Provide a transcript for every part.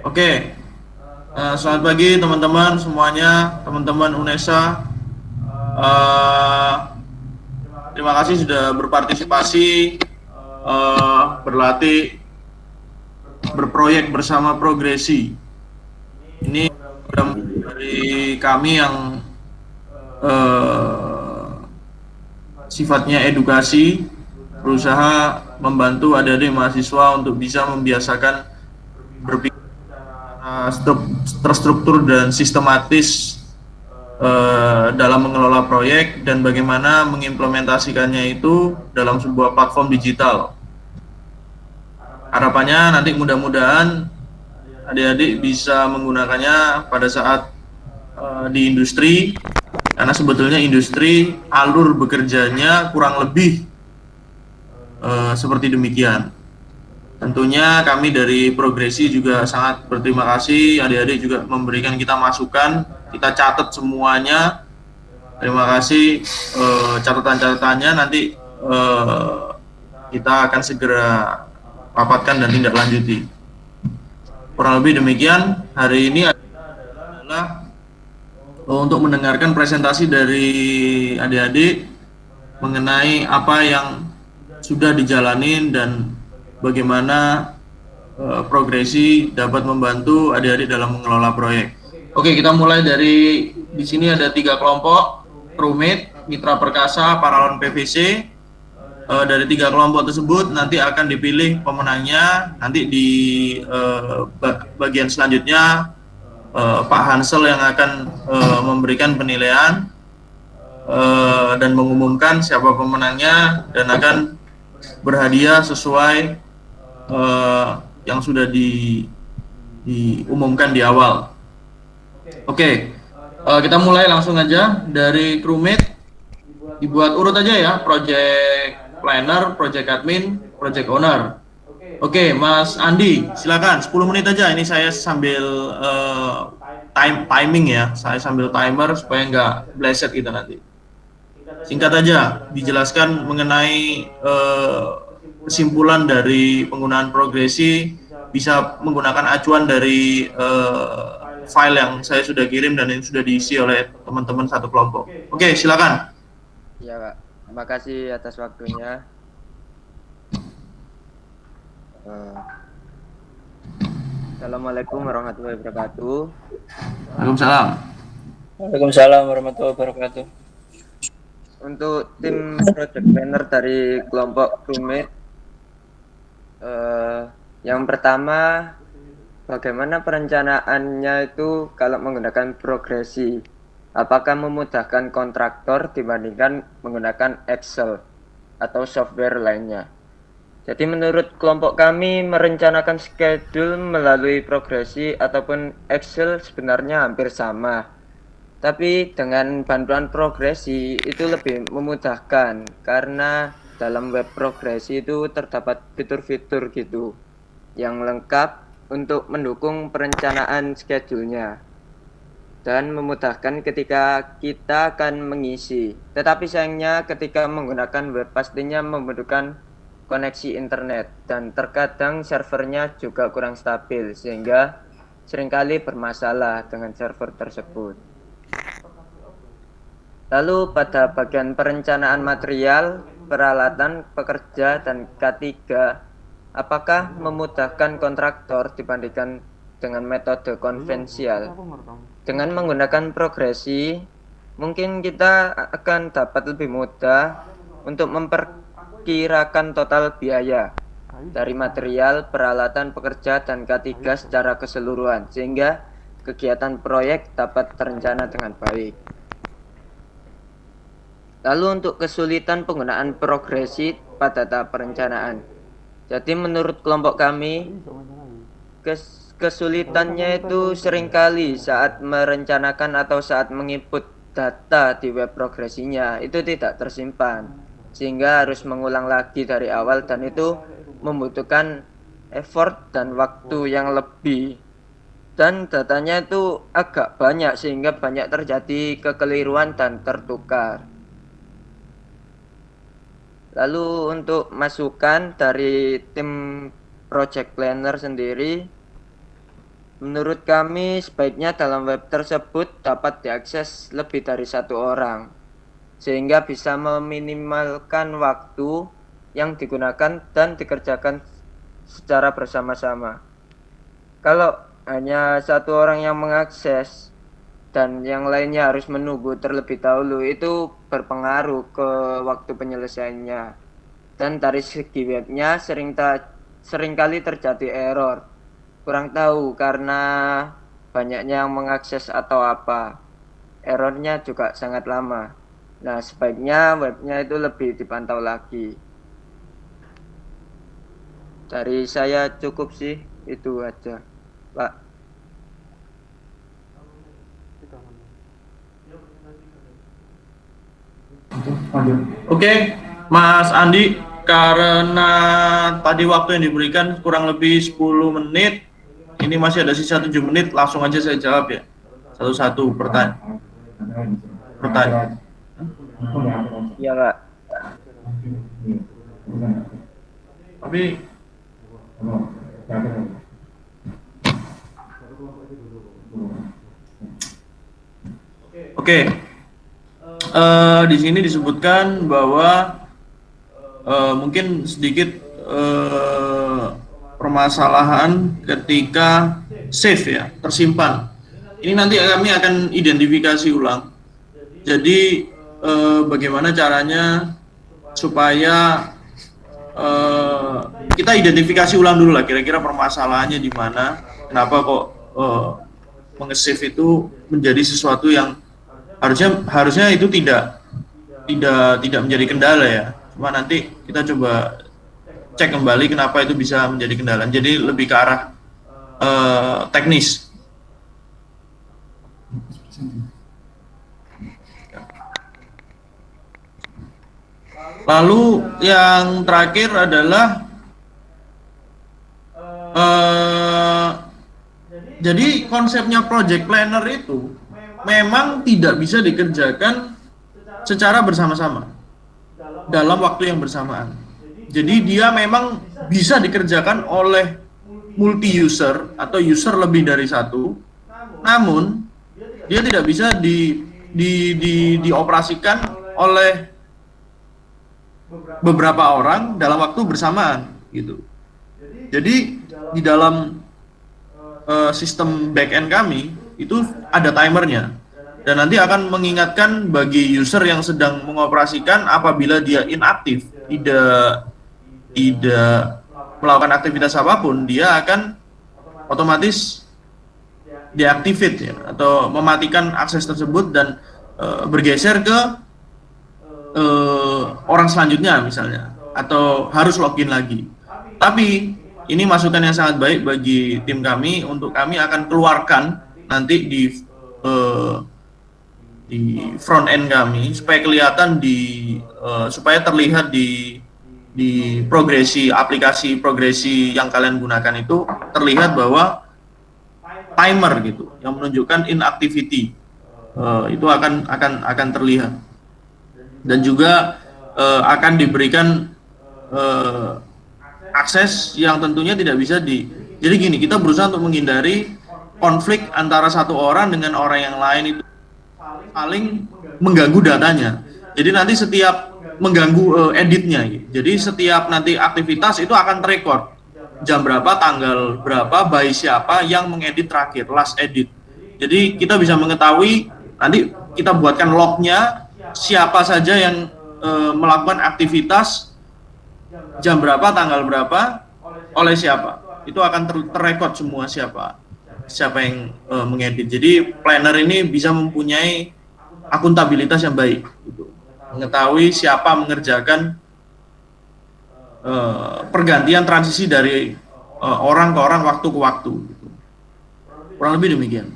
Oke, selamat pagi teman-teman semuanya, teman-teman UNESA. Eh, Terima kasih sudah berpartisipasi, berlatih, berproyek bersama Progresi. Ini program dari kami yang eh, sifatnya edukasi, berusaha membantu adik-adik mahasiswa untuk bisa membiasakan berpikir secara terstruktur dan sistematis dalam mengelola proyek dan bagaimana mengimplementasikannya itu dalam sebuah platform digital. Harapannya nanti mudah-mudahan adik-adik bisa menggunakannya pada saat di industri, karena sebetulnya industri alur bekerjanya kurang lebih seperti demikian. Tentunya kami dari Progresi juga sangat berterima kasih, adik-adik juga memberikan kita masukan, kita catat semuanya. Terima kasih catatan-catatannya, nanti kita akan segera rapatkan dan tindak lanjuti. Kurang lebih demikian. Hari ini adalah untuk mendengarkan presentasi dari adik-adik mengenai apa yang sudah dijalani dan bagaimana Progresi dapat membantu adik-adik dalam mengelola proyek. Oke, kita mulai dari di sini ada 3 kelompok, crewmate, mitra perkasa, paralon PVC. Dari 3 kelompok tersebut nanti akan dipilih pemenangnya. Nanti di bagian selanjutnya Pak Hansel yang akan memberikan penilaian dan mengumumkan siapa pemenangnya dan akan berhadiah sesuai yang sudah diumumkan di awal. Oke, kita mulai langsung aja dari crewmate. Dibuat urut aja ya, project planner, project admin, project owner. Oke, Mas Andi, silakan 10 menit aja. Ini saya sambil timing ya, saya sambil timer supaya nggak bleset gitu nanti. Singkat aja, dijelaskan mengenai kesimpulan dari penggunaan Progresi, bisa menggunakan acuan dari file yang saya sudah kirim dan ini sudah diisi oleh teman-teman satu kelompok. Oke, silakan. Ya, Pak. Terima kasih atas waktunya. Assalamualaikum warahmatullahi wabarakatuh. Waalaikumsalam. Waalaikumsalam warahmatullahi wabarakatuh. Untuk tim project planner dari kelompok crewmate, yang pertama, bagaimana perencanaannya itu kalau menggunakan Progresi? Apakah memudahkan kontraktor dibandingkan menggunakan Excel atau software lainnya? Jadi menurut kelompok kami, merencanakan schedule melalui Progresi ataupun Excel sebenarnya hampir sama. Tapi dengan bantuan Progresi itu lebih memudahkan karena dalam web Progresi itu terdapat fitur-fitur gitu yang lengkap untuk mendukung perencanaan schedule-nya dan memudahkan ketika kita akan mengisi. Tetapi sayangnya ketika menggunakan web pastinya membutuhkan koneksi internet dan terkadang servernya juga kurang stabil sehingga seringkali bermasalah dengan server tersebut. Lalu pada bagian perencanaan material, peralatan, pekerja, dan K3, apakah memudahkan kontraktor dibandingkan dengan metode konvensional? Dengan menggunakan Progresi, mungkin kita akan dapat lebih mudah untuk memperkirakan total biaya dari material, peralatan, pekerja, dan K3 secara keseluruhan, sehingga kegiatan proyek dapat terencana dengan baik. Lalu untuk kesulitan penggunaan Progresi pada tahap perencanaan. Jadi menurut kelompok kami, kesulitannya itu seringkali saat merencanakan atau saat menginput data di web Progresinya itu tidak tersimpan, sehingga harus mengulang lagi dari awal dan itu membutuhkan effort dan waktu yang lebih. Dan datanya itu agak banyak sehingga banyak terjadi kekeliruan dan tertukar. Lalu untuk masukan dari tim project planner sendiri, Menurut kami, sebaiknya dalam web tersebut dapat diakses lebih dari satu orang, sehingga bisa meminimalkan waktu yang digunakan dan dikerjakan secara bersama-sama. Kalau hanya satu orang yang mengakses dan yang lainnya harus menunggu terlebih dahulu, itu berpengaruh ke waktu penyelesaiannya. Dan dari segi webnya seringkali terjadi error. Kurang tahu karena banyaknya yang mengakses atau apa. Errornya juga sangat lama. Nah, sebaiknya webnya itu lebih dipantau lagi. Dari saya cukup sih, itu aja, Pak. Oke, Mas Andi, karena tadi waktu yang diberikan kurang lebih 10 menit, ini masih ada sisa 7 menit, langsung aja saya jawab ya. Satu-satu pertanyaan. Iya, Pak. Tapi oke, di sini disebutkan bahwa mungkin sedikit permasalahan ketika save ya, tersimpan. Ini nanti kami akan identifikasi ulang. Jadi bagaimana caranya supaya kita identifikasi ulang dulu lah kira-kira permasalahannya di mana, kenapa kok menge-save itu menjadi sesuatu yang harusnya itu tidak menjadi kendala ya. Cuma nanti kita coba cek kembali kenapa itu bisa menjadi kendala. Jadi lebih ke arah teknis. Lalu yang terakhir adalah jadi konsepnya project planner itu memang tidak bisa dikerjakan secara bersama-sama dalam waktu yang bersamaan. Jadi dia memang bisa dikerjakan oleh multi user atau user lebih dari satu, namun dia tidak bisa dioperasikan oleh beberapa orang dalam waktu bersamaan gitu. Jadi di dalam sistem backend kami itu ada timernya dan nanti akan mengingatkan bagi user yang sedang mengoperasikan apabila dia inaktif, tidak melakukan aktivitas apapun, dia akan otomatis deactivate ya, atau mematikan akses tersebut dan bergeser ke orang selanjutnya misalnya, atau harus login lagi. Tapi ini masukan yang sangat baik bagi tim kami, untuk kami akan keluarkan nanti di front end kami supaya kelihatan supaya terlihat di aplikasi progresi yang kalian gunakan itu terlihat bahwa timer gitu yang menunjukkan inactivity itu akan terlihat, dan juga akan diberikan akses yang tentunya tidak bisa jadi gini, kita berusaha untuk menghindari konflik antara satu orang dengan orang yang lain itu saling mengganggu datanya. Jadi nanti setiap mengganggu editnya gitu. Jadi setiap nanti aktivitas itu akan terekord jam berapa, tanggal berapa, by siapa yang mengedit terakhir, last edit. Jadi kita bisa mengetahui, nanti kita buatkan lognya siapa saja yang melakukan aktivitas jam berapa, tanggal berapa, oleh siapa. Itu akan terrekod semua siapa yang mengedit. Jadi planner ini bisa mempunyai akuntabilitas yang baik gitu. Mengetahui siapa mengerjakan pergantian transisi dari orang ke orang, waktu ke waktu gitu. Kurang lebih demikian.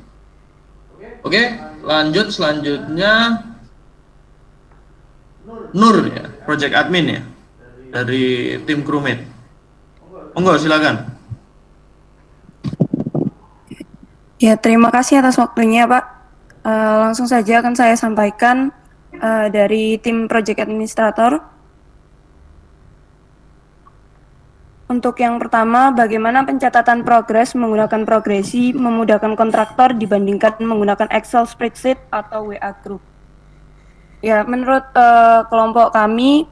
Oke, lanjut selanjutnya Nur ya, project admin ya, dari tim crewmate. Monggo silakan. Ya, terima kasih atas waktunya, Pak. Langsung saja akan saya sampaikan dari tim project administrator. Untuk yang pertama, bagaimana pencatatan progres menggunakan progresi memudahkan kontraktor dibandingkan menggunakan Excel spreadsheet atau WA group. Ya, menurut kelompok kami,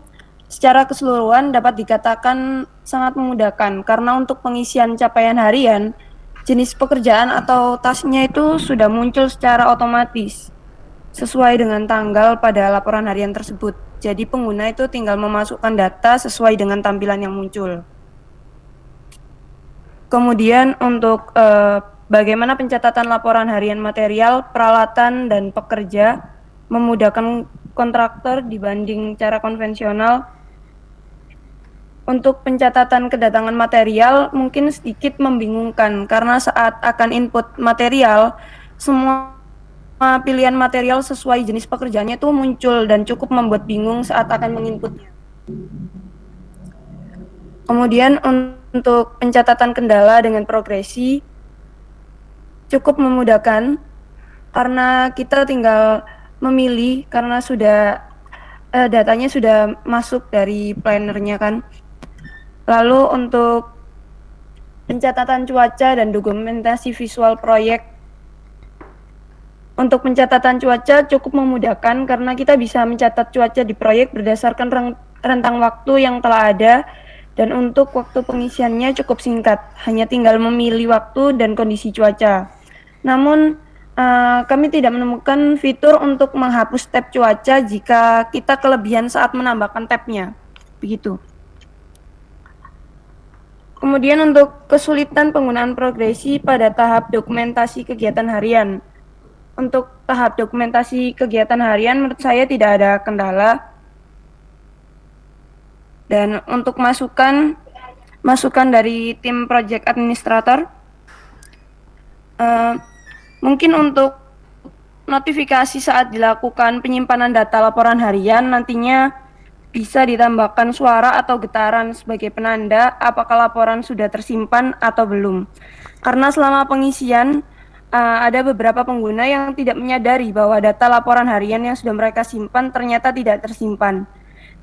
secara keseluruhan dapat dikatakan sangat memudahkan karena untuk pengisian capaian harian, jenis pekerjaan atau tasknya itu sudah muncul secara otomatis sesuai dengan tanggal pada laporan harian tersebut. Jadi pengguna itu tinggal memasukkan data sesuai dengan tampilan yang muncul. Kemudian untuk bagaimana pencatatan laporan harian material, peralatan, dan pekerja memudahkan kontraktor dibanding cara konvensional. Untuk pencatatan kedatangan material mungkin sedikit membingungkan karena saat akan input material, semua pilihan material sesuai jenis pekerjaannya itu muncul dan cukup membuat bingung saat akan menginputnya. Kemudian untuk pencatatan kendala dengan progresi cukup memudahkan karena kita tinggal memilih karena sudah datanya sudah masuk dari plannernya kan. Lalu untuk pencatatan cuaca dan dokumentasi visual proyek. Untuk pencatatan cuaca cukup memudahkan karena kita bisa mencatat cuaca di proyek berdasarkan rentang waktu yang telah ada. Dan untuk waktu pengisiannya cukup singkat, hanya tinggal memilih waktu dan kondisi cuaca. Namun, kami tidak menemukan fitur untuk menghapus tab cuaca jika kita kelebihan saat menambahkan tabnya. Begitu. Kemudian untuk kesulitan penggunaan progresi pada tahap dokumentasi kegiatan harian. Untuk tahap dokumentasi kegiatan harian menurut saya tidak ada kendala. Dan untuk masukan dari tim project administrator, mungkin untuk notifikasi saat dilakukan penyimpanan data laporan harian nantinya bisa ditambahkan suara atau getaran sebagai penanda apakah laporan sudah tersimpan atau belum. Karena selama pengisian ada beberapa pengguna yang tidak menyadari bahwa data laporan harian yang sudah mereka simpan ternyata tidak tersimpan.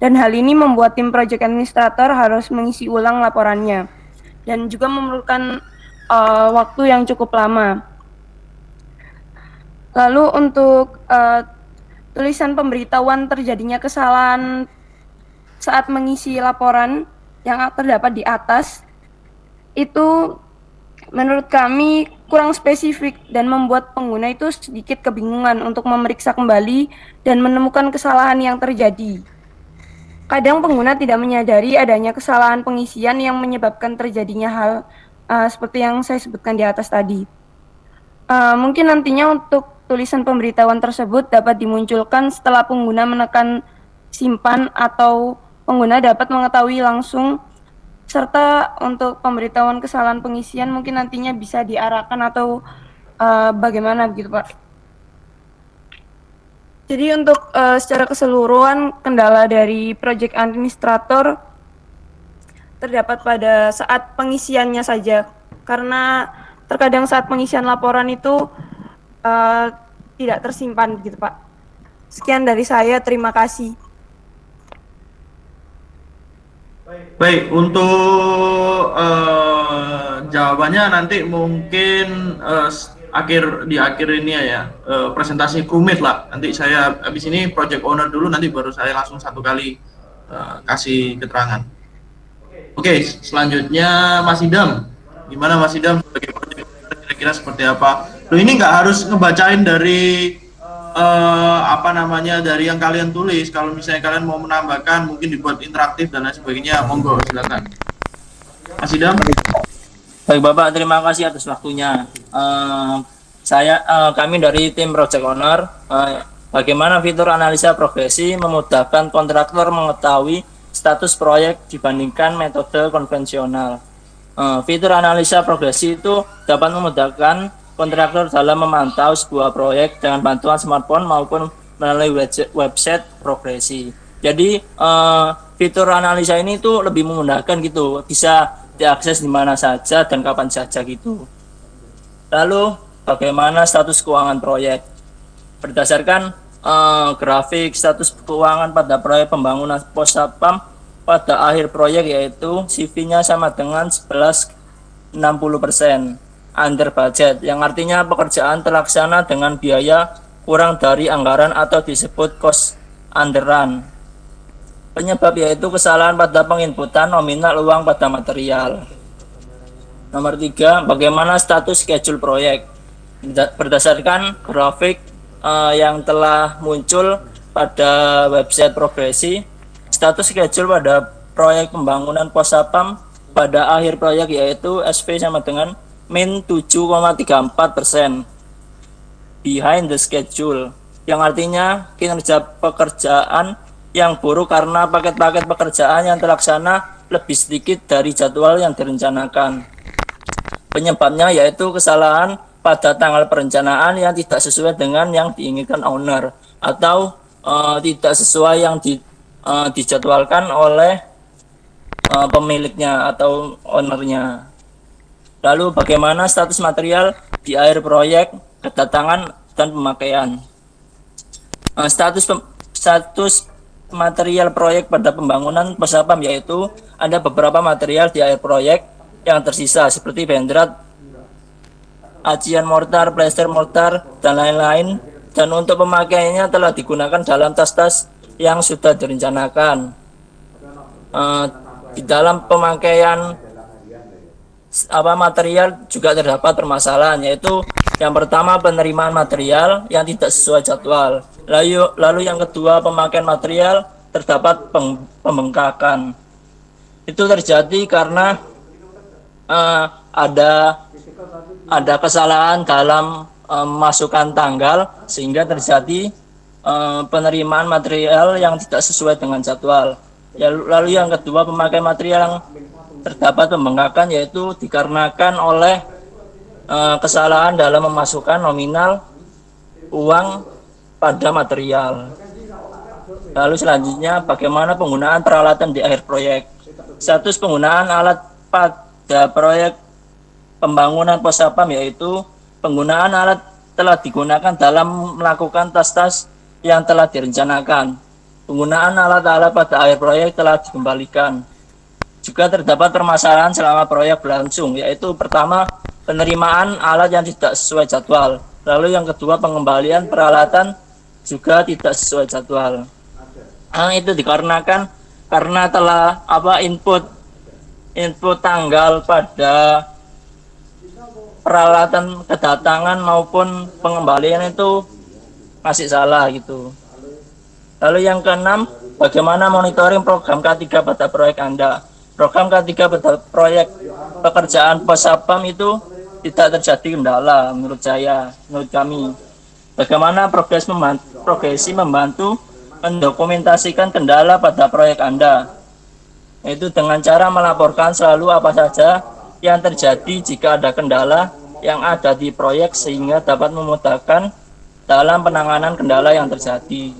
Dan hal ini membuat tim project administrator harus mengisi ulang laporannya dan juga memerlukan waktu yang cukup lama. Lalu untuk tulisan pemberitahuan terjadinya kesalahan saat mengisi laporan yang terdapat di atas, itu menurut kami kurang spesifik dan membuat pengguna itu sedikit kebingungan untuk memeriksa kembali dan menemukan kesalahan yang terjadi. Kadang pengguna tidak menyadari adanya kesalahan pengisian yang menyebabkan terjadinya hal seperti yang saya sebutkan di atas tadi. Mungkin nantinya untuk tulisan pemberitahuan tersebut dapat dimunculkan setelah pengguna menekan simpan atau pengguna dapat mengetahui langsung, serta untuk pemberitahuan kesalahan pengisian mungkin nantinya bisa diarahkan atau bagaimana begitu Pak. Jadi untuk secara keseluruhan kendala dari project administrator terdapat pada saat pengisiannya saja, karena terkadang saat pengisian laporan itu tidak tersimpan gitu Pak. Sekian dari saya, terima kasih. Baik, untuk jawabannya nanti mungkin di akhir ini ya, presentasi crewmate lah. Nanti saya habis ini project owner dulu, nanti baru saya langsung satu kali kasih keterangan. Oke, selanjutnya Mas Idam. Gimana Mas Idam sebagai project owner, kira-kira seperti apa? Loh, ini nggak harus ngebacain dari dari yang kalian tulis. Kalau misalnya kalian mau menambahkan, mungkin dibuat interaktif dan lain sebagainya, monggo silakan. Mas Idam. Baik Bapak, terima kasih atas waktunya. Kami dari tim Project Owner, bagaimana fitur analisa progresi memudahkan kontraktor mengetahui status proyek dibandingkan metode konvensional. Fitur analisa progresi itu dapat memudahkan kontraktor dalam memantau sebuah proyek dengan bantuan smartphone maupun melalui website progresi. Jadi fitur analisa ini tuh lebih memudahkan gitu, bisa diakses di mana saja dan kapan saja gitu. Lalu bagaimana status keuangan proyek? Berdasarkan grafik status keuangan pada proyek pembangunan pos satpam pada akhir proyek, yaitu CV-nya sama dengan 11,60% under budget, yang artinya pekerjaan terlaksana dengan biaya kurang dari anggaran atau disebut cost underrun. Penyebab yaitu kesalahan pada penginputan nominal uang pada material. Nomor 3, bagaimana status schedule proyek? Berdasarkan grafik yang telah muncul pada website Progresi, status schedule pada proyek pembangunan pos sapam pada akhir proyek yaitu SV sama dengan min 7,34% behind the schedule, yang artinya kinerja pekerjaan yang buruk karena paket-paket pekerjaan yang terlaksana lebih sedikit dari jadwal yang direncanakan. Penyebabnya yaitu kesalahan pada tanggal perencanaan yang tidak sesuai dengan yang diinginkan owner atau tidak sesuai yang dijadwalkan oleh pemiliknya atau ownernya. Lalu bagaimana status material di akhir proyek, kedatangan dan pemakaian? Status material proyek pada pembangunan pos sapam yaitu ada beberapa material di akhir proyek yang tersisa seperti bendrat, acian mortar, plester mortar, dan lain-lain, dan untuk pemakaiannya telah digunakan dalam tas-tas yang sudah direncanakan. Di dalam pemakaian material juga terdapat permasalahan, yaitu yang pertama penerimaan material yang tidak sesuai jadwal, lalu yang kedua pemakaian material terdapat pembengkakan. Itu terjadi karena ada kesalahan dalam masukkan tanggal sehingga terjadi penerimaan material yang tidak sesuai dengan jadwal. Lalu yang kedua pemakaian material yang terdapat pembengkakan yaitu dikarenakan oleh kesalahan dalam memasukkan nominal uang pada material. Lalu selanjutnya bagaimana penggunaan peralatan di akhir proyek. Status penggunaan alat pada proyek pembangunan pos sapam yaitu penggunaan alat telah digunakan dalam melakukan tas-tas yang telah direncanakan. Penggunaan alat-alat pada akhir proyek telah dikembalikan. Juga terdapat permasalahan selama proyek berlangsung, yaitu pertama penerimaan alat yang tidak sesuai jadwal, lalu yang kedua pengembalian peralatan juga tidak sesuai jadwal. Itu dikarenakan karena telah input tanggal pada peralatan kedatangan maupun pengembalian itu masih salah gitu. Lalu yang keenam, bagaimana monitoring program K3 pada proyek Anda? Program K3 pada proyek pekerjaan pos sapam itu tidak terjadi kendala menurut kami. Bagaimana progresi membantu mendokumentasikan kendala pada proyek Anda? Yaitu dengan cara melaporkan selalu apa saja yang terjadi jika ada kendala yang ada di proyek sehingga dapat memudahkan dalam penanganan kendala yang terjadi.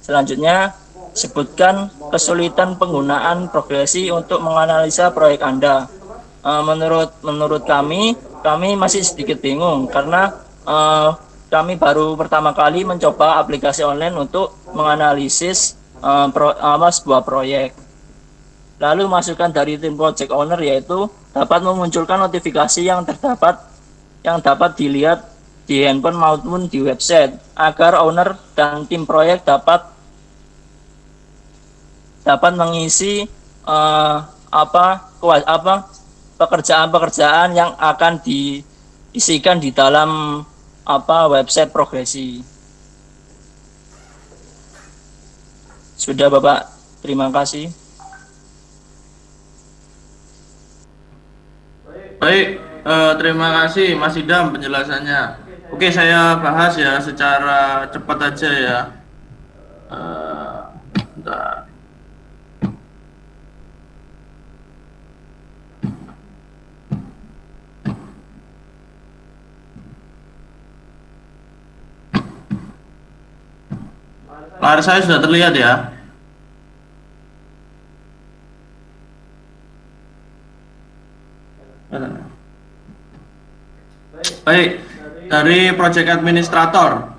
Selanjutnya, sebutkan kesulitan penggunaan progresi untuk menganalisa proyek Anda. Menurut kami masih sedikit bingung karena kami baru pertama kali mencoba aplikasi online untuk menganalisis sebuah proyek. Lalu masukan dari tim project owner yaitu dapat memunculkan notifikasi yang dapat dilihat di handphone maupun di website agar owner dan tim proyek dapat mengisi pekerjaan-pekerjaan yang akan diisikan di dalam website progresi. Sudah Bapak, terima kasih. Baik, terima kasih Mas Idam penjelasannya. Oke, saya bahas ya secara cepat aja ya. Bentar. Layar saya sudah terlihat ya. Baik, dari project administrator.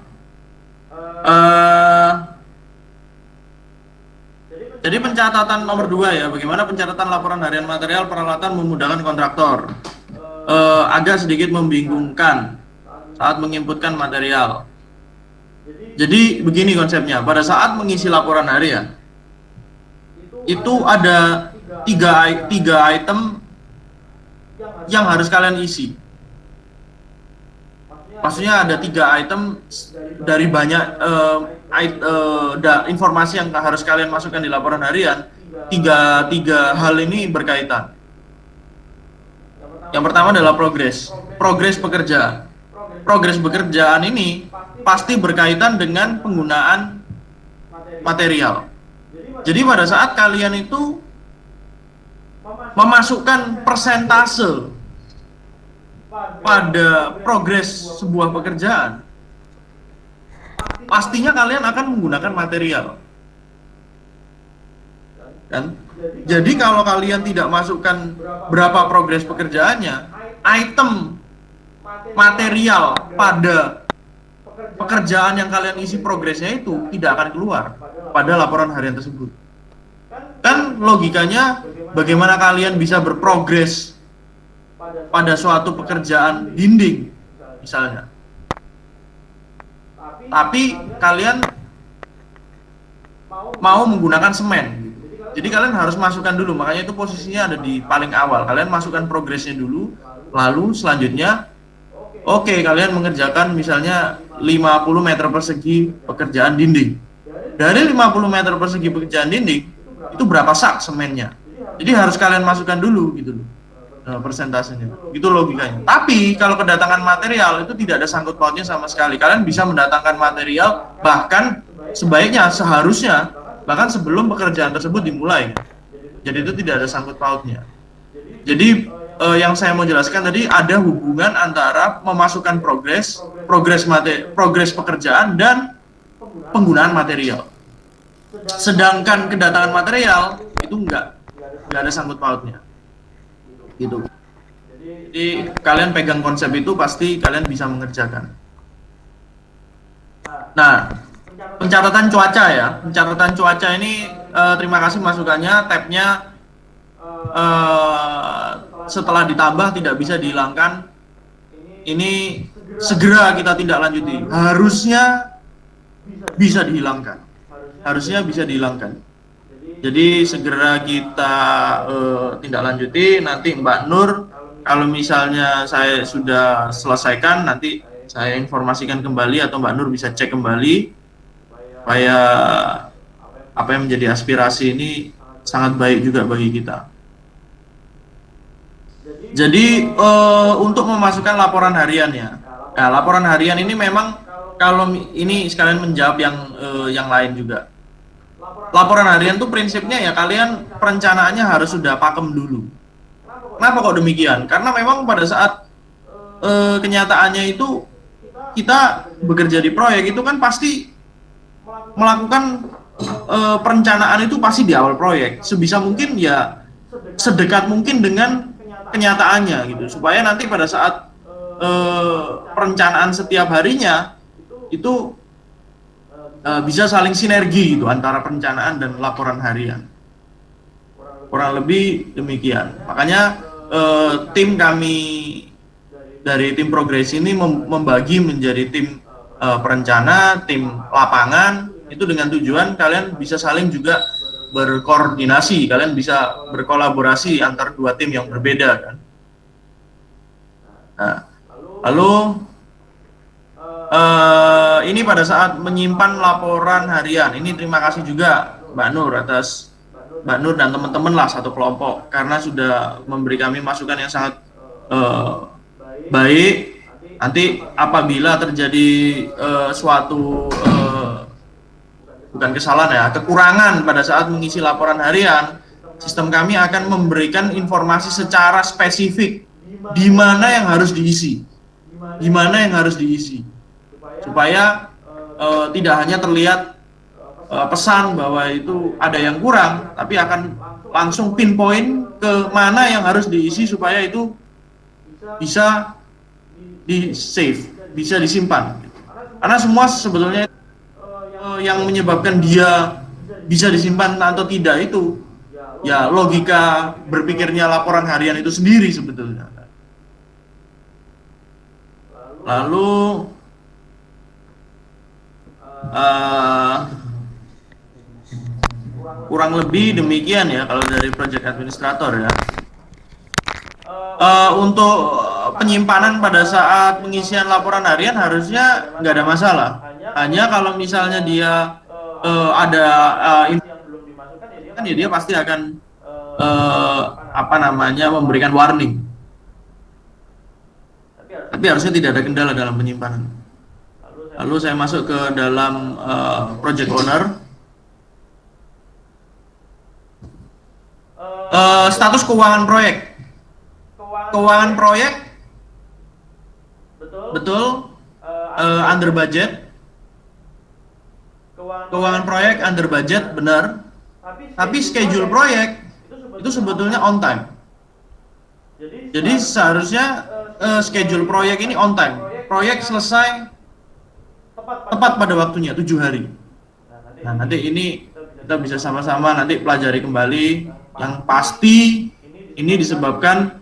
Jadi pencatatan nomor 2 ya, bagaimana pencatatan laporan harian material peralatan memudahkan kontraktor. Agak sedikit membingungkan saat menginputkan material. Jadi begini konsepnya, pada saat mengisi laporan harian, itu ada tiga item yang harus kalian isi. Maksudnya ada 3 item dari banyak informasi yang harus kalian masukkan di laporan harian. Tiga hal ini berkaitan. Yang pertama adalah progres pekerjaan. Progres pekerjaan ini pasti berkaitan dengan penggunaan material. Jadi pada saat kalian itu memasukkan persentase pada progres sebuah pekerjaan, pastinya kalian akan menggunakan material. Kan? Jadi kalau kalian tidak masukkan berapa progres pekerjaannya, item material pada pekerjaan yang kalian isi progresnya itu tidak akan keluar pada laporan harian tersebut. Kan logikanya bagaimana kalian bisa berprogres pada suatu pekerjaan dinding misalnya, tapi kalian mau menggunakan semen, jadi kalian harus masukkan dulu, makanya itu posisinya ada di paling awal. Kalian masukkan progresnya dulu, lalu selanjutnya kalian mengerjakan misalnya 50 meter persegi pekerjaan dinding. Dari 50 meter persegi pekerjaan dinding itu berapa sak semennya, jadi harus kalian masukkan dulu gitu loh. Persentasenya, itu logikanya. Tapi kalau kedatangan material itu tidak ada sangkut pautnya sama sekali. Kalian bisa mendatangkan material bahkan sebaiknya, seharusnya bahkan sebelum pekerjaan tersebut dimulai. Jadi itu tidak ada sangkut pautnya. Jadi yang saya mau jelaskan tadi, ada hubungan antara memasukkan progres pekerjaan dan penggunaan material. Sedangkan kedatangan material itu enggak ada sangkut pautnya. Gitu. Jadi kalian pegang konsep itu, pasti kalian bisa mengerjakan. Nah, pencatatan cuaca ya. Pencatatan cuaca ini terima kasih masukannya. Tabnya setelah ditambah tidak bisa dihilangkan. Ini segera kita tindak lanjuti. Harusnya bisa dihilangkan. Harusnya bisa dihilangkan. Jadi segera kita tindak lanjuti. Nanti Mbak Nur, kalau misalnya saya sudah selesaikan, nanti saya informasikan kembali atau Mbak Nur bisa cek kembali supaya apa yang menjadi aspirasi ini sangat baik juga bagi kita. Jadi untuk memasukkan laporan harian ya. Nah, laporan harian ini memang kalau ini sekalian menjawab yang lain juga. Laporan harian tuh prinsipnya ya kalian perencanaannya harus sudah pakem dulu. Kenapa kok demikian? Karena memang pada saat kenyataannya itu kita bekerja di proyek itu kan pasti melakukan perencanaan itu pasti di awal proyek. Sebisa mungkin ya sedekat mungkin dengan kenyataannya gitu, supaya nanti pada saat perencanaan setiap harinya itu bisa saling sinergi gitu antara perencanaan dan laporan harian. Kurang lebih demikian. Makanya tim kami dari tim progresi ini membagi menjadi tim perencana, tim lapangan, itu dengan tujuan kalian bisa saling juga berkoordinasi, kalian bisa berkolaborasi antar dua tim yang berbeda kan. Nah, lalu ini pada saat menyimpan laporan harian, ini terima kasih juga Mbak Nur dan teman-teman lah satu kelompok, karena sudah memberi kami masukan yang sangat baik. Nanti apabila terjadi suatu bukan kesalahan ya, kekurangan pada saat mengisi laporan harian, sistem kami akan memberikan informasi secara spesifik di mana yang harus diisi, supaya tidak hanya terlihat pesan bahwa itu ada yang kurang, tapi akan langsung pinpoint ke mana yang harus diisi supaya itu bisa di save, bisa disimpan. Karena semua sebetulnya yang menyebabkan dia bisa disimpan atau tidak itu ya logika berpikirnya laporan harian itu sendiri sebetulnya. Lalu kurang lebih demikian ya kalau dari project administrator ya. Untuk penyimpanan pada saat pengisian laporan harian harusnya nggak ada masalah. Hanya kalau misalnya dia ada kan ya dia pasti akan memberikan warning. Tapi harusnya tidak ada kendala dalam penyimpanan. Lalu saya masuk ke dalam project owner. Status keuangan proyek. Keuangan proyek betul under budget. Keuangan proyek under budget benar. Tapi schedule proyek itu sebetulnya on time. Jadi seharusnya schedule proyek ini on time. Proyek selesai tepat pada waktunya 7 hari. Nah, nanti ini kita bisa sama-sama nanti pelajari kembali. Yang pasti ini disebabkan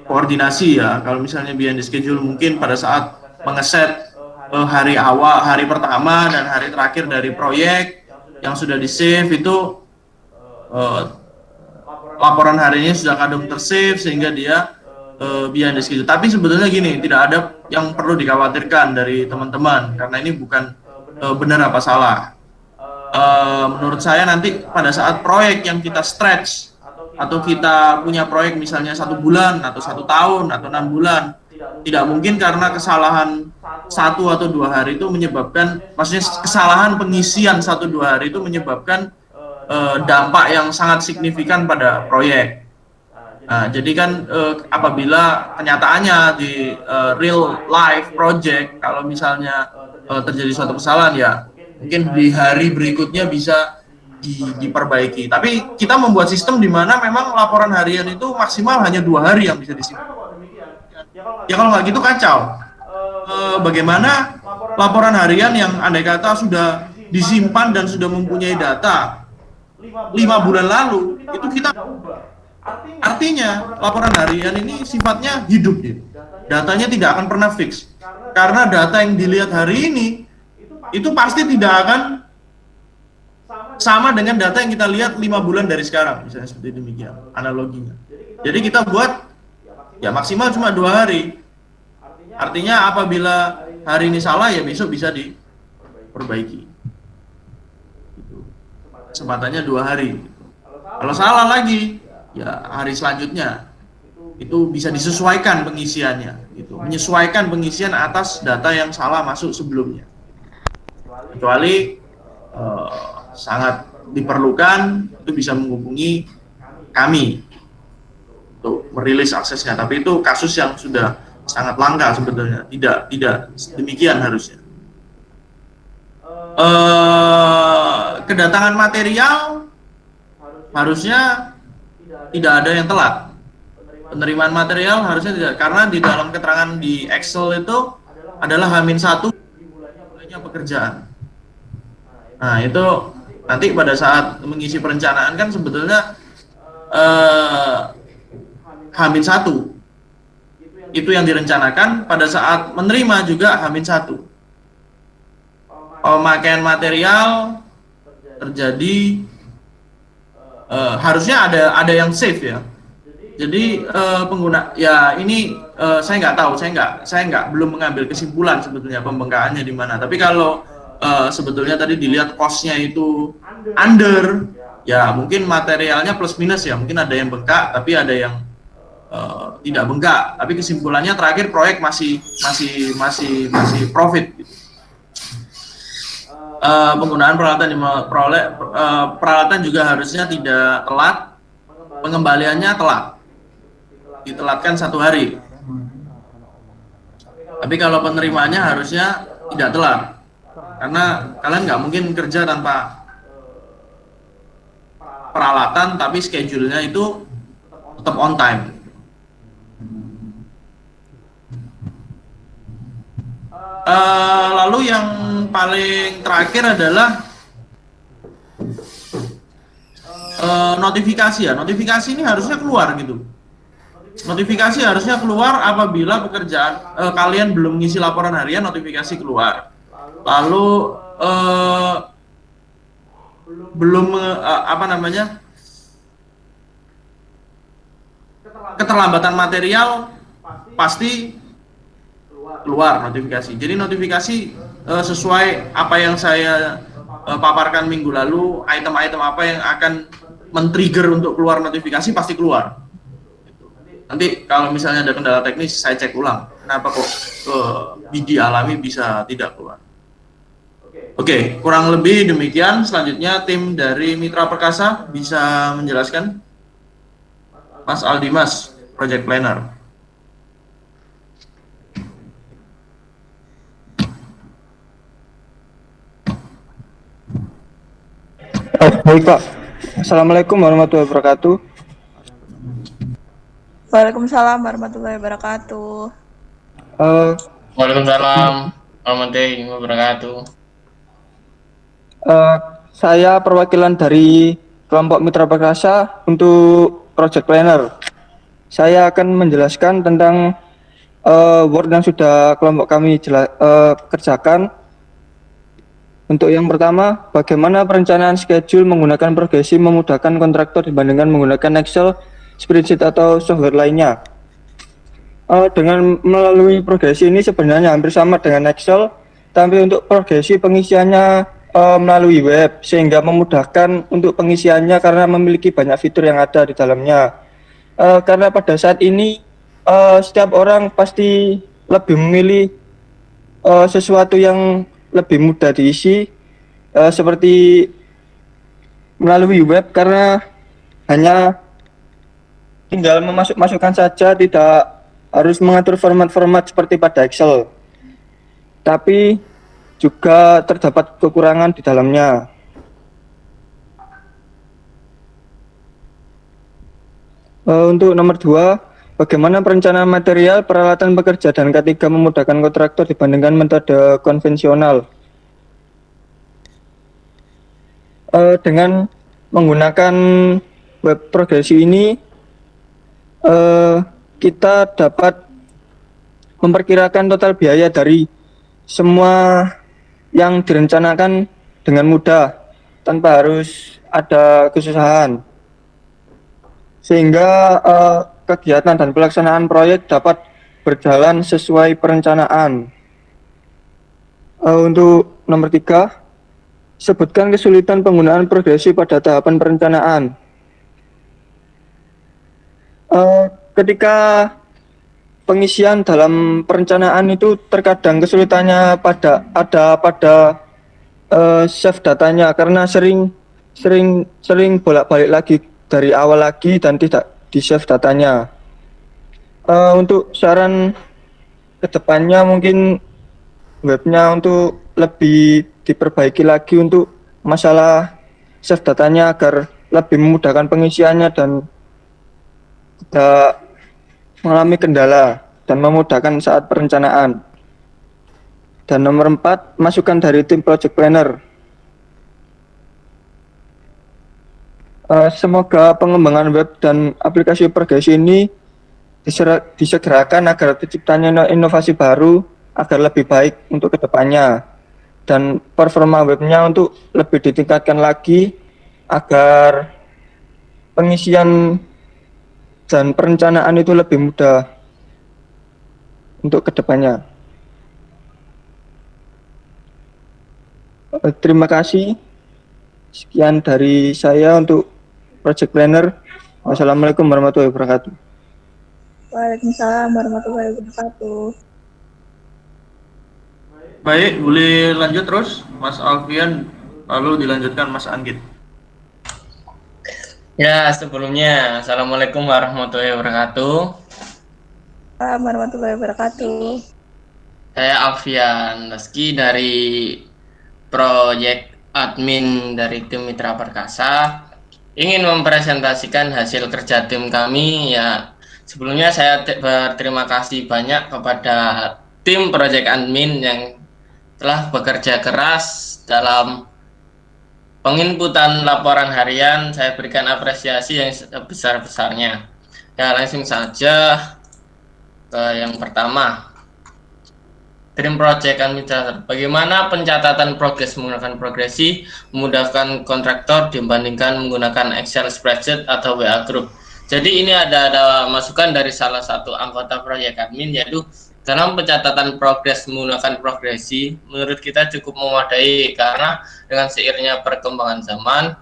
koordinasi ya. Kalau misalnya behind the schedule mungkin pada saat mengeset hari awal, hari pertama dan hari terakhir dari proyek yang sudah di save itu laporan harinya sudah kadung tersave sehingga dia behind the schedule. Tapi sebetulnya gini, tidak ada yang perlu dikhawatirkan dari teman-teman karena ini bukan benar apa salah. Menurut saya nanti pada saat proyek yang kita stretch atau kita punya proyek misalnya 1 bulan atau 1 tahun atau 6 bulan, tidak mungkin karena kesalahan 1 atau 2 hari itu menyebabkan, maksudnya kesalahan pengisian 1-2 hari itu menyebabkan dampak yang sangat signifikan pada proyek. Nah, jadi kan apabila kenyataannya di real life project kalau misalnya terjadi suatu kesalahan ya mungkin di hari berikutnya bisa diperbaiki. Tapi kita membuat sistem di mana memang laporan harian itu maksimal hanya 2 hari yang bisa disimpan. Ya kalau nggak gitu kacau. Bagaimana laporan harian yang andai kata sudah disimpan dan sudah mempunyai data 5 bulan lalu, itu kita artinya laporan harian ini sifatnya hidup ya. Datanya tidak akan pernah fix. Karena data yang dilihat hari ini itu pasti tidak akan sama dengan data yang kita lihat 5 bulan dari sekarang, misalnya seperti demikian analoginya. Jadi kita buat ya maksimal cuma 2 hari. Artinya apabila hari ini salah ya besok bisa diperbaiki. Kesempatannya 2 hari. Kalau salah lagi ya hari selanjutnya itu bisa disesuaikan pengisiannya, gitu. Menyesuaikan pengisian atas data yang salah masuk sebelumnya. Kecuali sangat diperlukan itu bisa menghubungi kami untuk merilis aksesnya, tapi itu kasus yang sudah sangat langka sebetulnya, tidak demikian harusnya. Kedatangan material harusnya tidak ada yang telat. Penerimaan material harusnya tidak, karena di dalam keterangan di Excel itu adalah H-1 mulainya pekerjaan. Nah, itu nanti pada saat mengisi perencanaan kan sebetulnya H-1 itu yang direncanakan, pada saat menerima juga H-1. Pemakaian material terjadi harusnya ada yang save ya. Jadi pengguna ya ini saya nggak tahu, saya belum mengambil kesimpulan sebetulnya pembengkakannya di mana. Tapi kalau sebetulnya tadi dilihat cost-nya itu under, ya mungkin materialnya plus minus ya, mungkin ada yang bengkak, tapi ada yang tidak bengkak. Tapi kesimpulannya terakhir proyek masih profit. Gitu. Penggunaan peralatan peralatan juga harusnya tidak telat, pengembaliannya telat, ditelatkan 1 hari. Tapi kalau penerimaannya harusnya tidak telat. Karena kalian nggak mungkin kerja tanpa peralatan, tapi schedule-nya itu tetap on time. Lalu yang paling terakhir adalah notifikasi ya. Notifikasi ini harusnya keluar gitu. Notifikasi harusnya keluar apabila pekerjaan kalian belum ngisi laporan harian, notifikasi keluar. Lalu belum apa namanya, keterlambatan material pasti keluar notifikasi. Jadi notifikasi sesuai apa yang saya paparkan minggu lalu, item-item apa yang akan men-trigger untuk keluar notifikasi pasti keluar. Nanti kalau misalnya ada kendala teknis, saya cek ulang kenapa kok BD alami bisa tidak keluar. Oke, kurang lebih demikian. Selanjutnya tim dari Mitra Perkasa bisa menjelaskan. Mas Aldimas, Project Planner. Baik Pak. Assalamualaikum warahmatullahi wabarakatuh. Waalaikumsalam warahmatullahi wabarakatuh. Waalaikumsalam warahmatullahi wabarakatuh. Saya perwakilan dari kelompok Mitra Perkasa untuk Project Planner. Saya akan menjelaskan tentang work yang sudah kelompok kami kerjakan. Untuk yang pertama, bagaimana perencanaan schedule menggunakan progresi memudahkan kontraktor dibandingkan menggunakan Excel, spreadsheet atau software lainnya. Dengan melalui progresi ini sebenarnya hampir sama dengan Excel, tapi untuk progresi pengisiannya melalui web, sehingga memudahkan untuk pengisiannya karena memiliki banyak fitur yang ada di dalamnya. Karena pada saat ini setiap orang pasti lebih memilih sesuatu yang lebih mudah diisi seperti melalui web, karena hanya tinggal masukkan saja, tidak harus mengatur format-format seperti pada Excel. Tapi juga terdapat kekurangan di dalamnya. Untuk nomor 2, bagaimana perencanaan material, peralatan pekerja, dan ketiga memudahkan kontraktor dibandingkan metode konvensional. Dengan menggunakan web progresi ini, kita dapat memperkirakan total biaya dari semua yang direncanakan dengan mudah, tanpa harus ada kesusahan. Sehingga kegiatan dan pelaksanaan proyek dapat berjalan sesuai perencanaan. Untuk nomor 3, sebutkan kesulitan penggunaan progresi pada tahapan perencanaan. Ketika pengisian dalam perencanaan itu terkadang kesulitannya pada save datanya, karena sering bolak-balik lagi dari awal lagi dan tidak di save datanya. Untuk saran kedepannya mungkin webnya untuk lebih diperbaiki lagi untuk masalah save datanya agar lebih memudahkan pengisiannya dan tidak mengalami kendala dan memudahkan saat perencanaan. Dan nomor 4, masukan dari tim Project Planner. Semoga pengembangan web dan aplikasi progresi ini disegerakan agar terciptanya inovasi baru agar lebih baik untuk kedepannya, dan performa webnya untuk lebih ditingkatkan lagi agar pengisian dan perencanaan itu lebih mudah untuk kedepannya. Terima kasih. Sekian dari saya untuk Project Planner. Wassalamualaikum warahmatullahi wabarakatuh. Waalaikumsalam warahmatullahi wabarakatuh. Baik, boleh lanjut terus Mas Alfian, lalu dilanjutkan Mas Anggit. Ya, sebelumnya Assalamualaikum warahmatullahi wabarakatuh. Waalaikumsalam warahmatullahi wabarakatuh. Saya Alfian Reski dari Project Admin dari tim Mitra Perkasa. Ingin mempresentasikan hasil kerja tim kami. Ya, sebelumnya saya berterima kasih banyak kepada tim Project Admin yang telah bekerja keras dalam penginputan laporan harian saya berikan apresiasi yang sebesar-besarnya. Ya, langsung saja ke yang pertama. Dream Project Administrator. Bagaimana pencatatan progres menggunakan progresi memudahkan kontraktor dibandingkan menggunakan Excel spreadsheet atau WA group. Jadi ini ada masukan dari salah satu anggota proyek admin, yaitu dalam pencatatan progres menggunakan progresi menurut kita cukup memadai, karena dengan seiringnya perkembangan zaman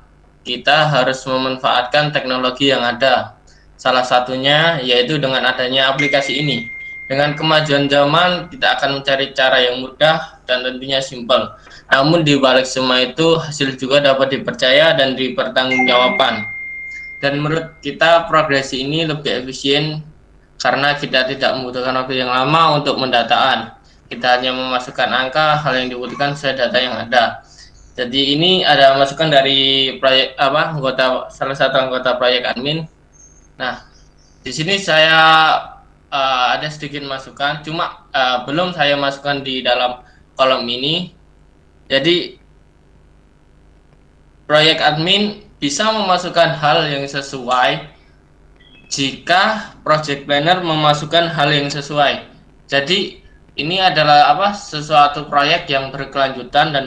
kita harus memanfaatkan teknologi yang ada. Salah satunya yaitu dengan adanya aplikasi ini. Dengan kemajuan zaman, kita akan mencari cara yang mudah dan tentunya simpel. Namun di balik semua itu, hasil juga dapat dipercaya dan dipertanggungjawabkan. Dan menurut kita progresi ini lebih efisien karena kita tidak membutuhkan waktu yang lama untuk mendataan. Kita hanya memasukkan angka, hal yang dibutuhkan sesuai data yang ada. Jadi ini ada masukan dari proyek salah satu anggota proyek admin. Nah, di sini saya ada sedikit masukan, cuma belum saya masukkan di dalam kolom ini. Jadi proyek admin bisa memasukkan hal yang sesuai jika project planner memasukkan hal yang sesuai. Jadi ini adalah sesuatu proyek yang berkelanjutan dan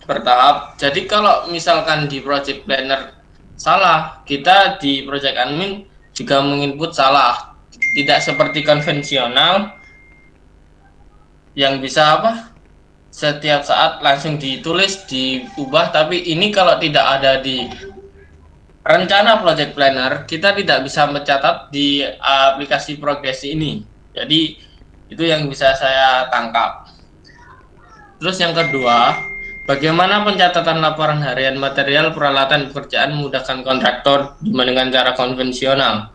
bertahap. Jadi kalau misalkan di project planner salah, kita di project admin juga menginput salah. Tidak seperti konvensional yang bisa setiap saat langsung ditulis, diubah. Tapi ini kalau tidak ada di rencana project planner, kita tidak bisa mencatat di aplikasi progresi ini. Jadi itu yang bisa saya tangkap. Terus yang kedua, bagaimana pencatatan laporan harian material, peralatan, pekerjaan memudahkan kontraktor dibandingkan cara konvensional.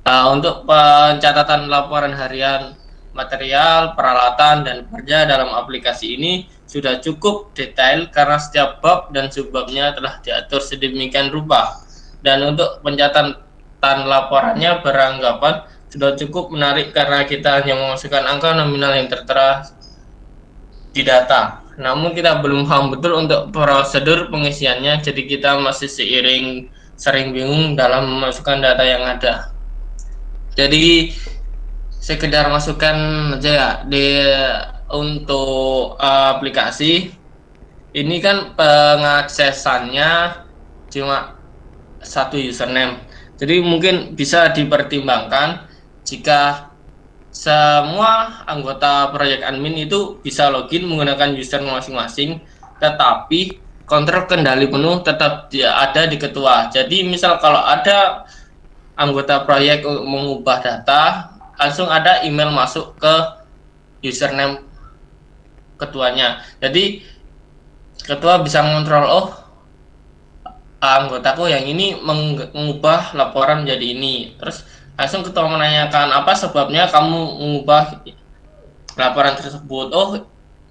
Untuk pencatatan laporan harian material, peralatan, dan pekerja dalam aplikasi ini sudah cukup detail karena setiap bab dan subbabnya telah diatur sedemikian rupa. Dan untuk pencatatan laporannya beranggapan sudah cukup menarik karena kita hanya memasukkan angka nominal yang tertera di data. Namun kita belum paham betul untuk prosedur pengisiannya, jadi kita masih sering bingung dalam memasukkan data yang ada. Jadi sekedar masukan aja ya untuk aplikasi ini kan pengaksesannya cuma satu username. Jadi mungkin bisa dipertimbangkan jika semua anggota proyek admin itu bisa login menggunakan username masing-masing, tetapi kontrol kendali penuh tetap ada di ketua. Jadi misal kalau ada anggota proyek mengubah data, langsung ada email masuk ke username ketuanya. Jadi ketua bisa mengontrol, anggotaku yang ini mengubah laporan menjadi ini. Terus langsung ketua menanyakan apa sebabnya kamu mengubah laporan tersebut.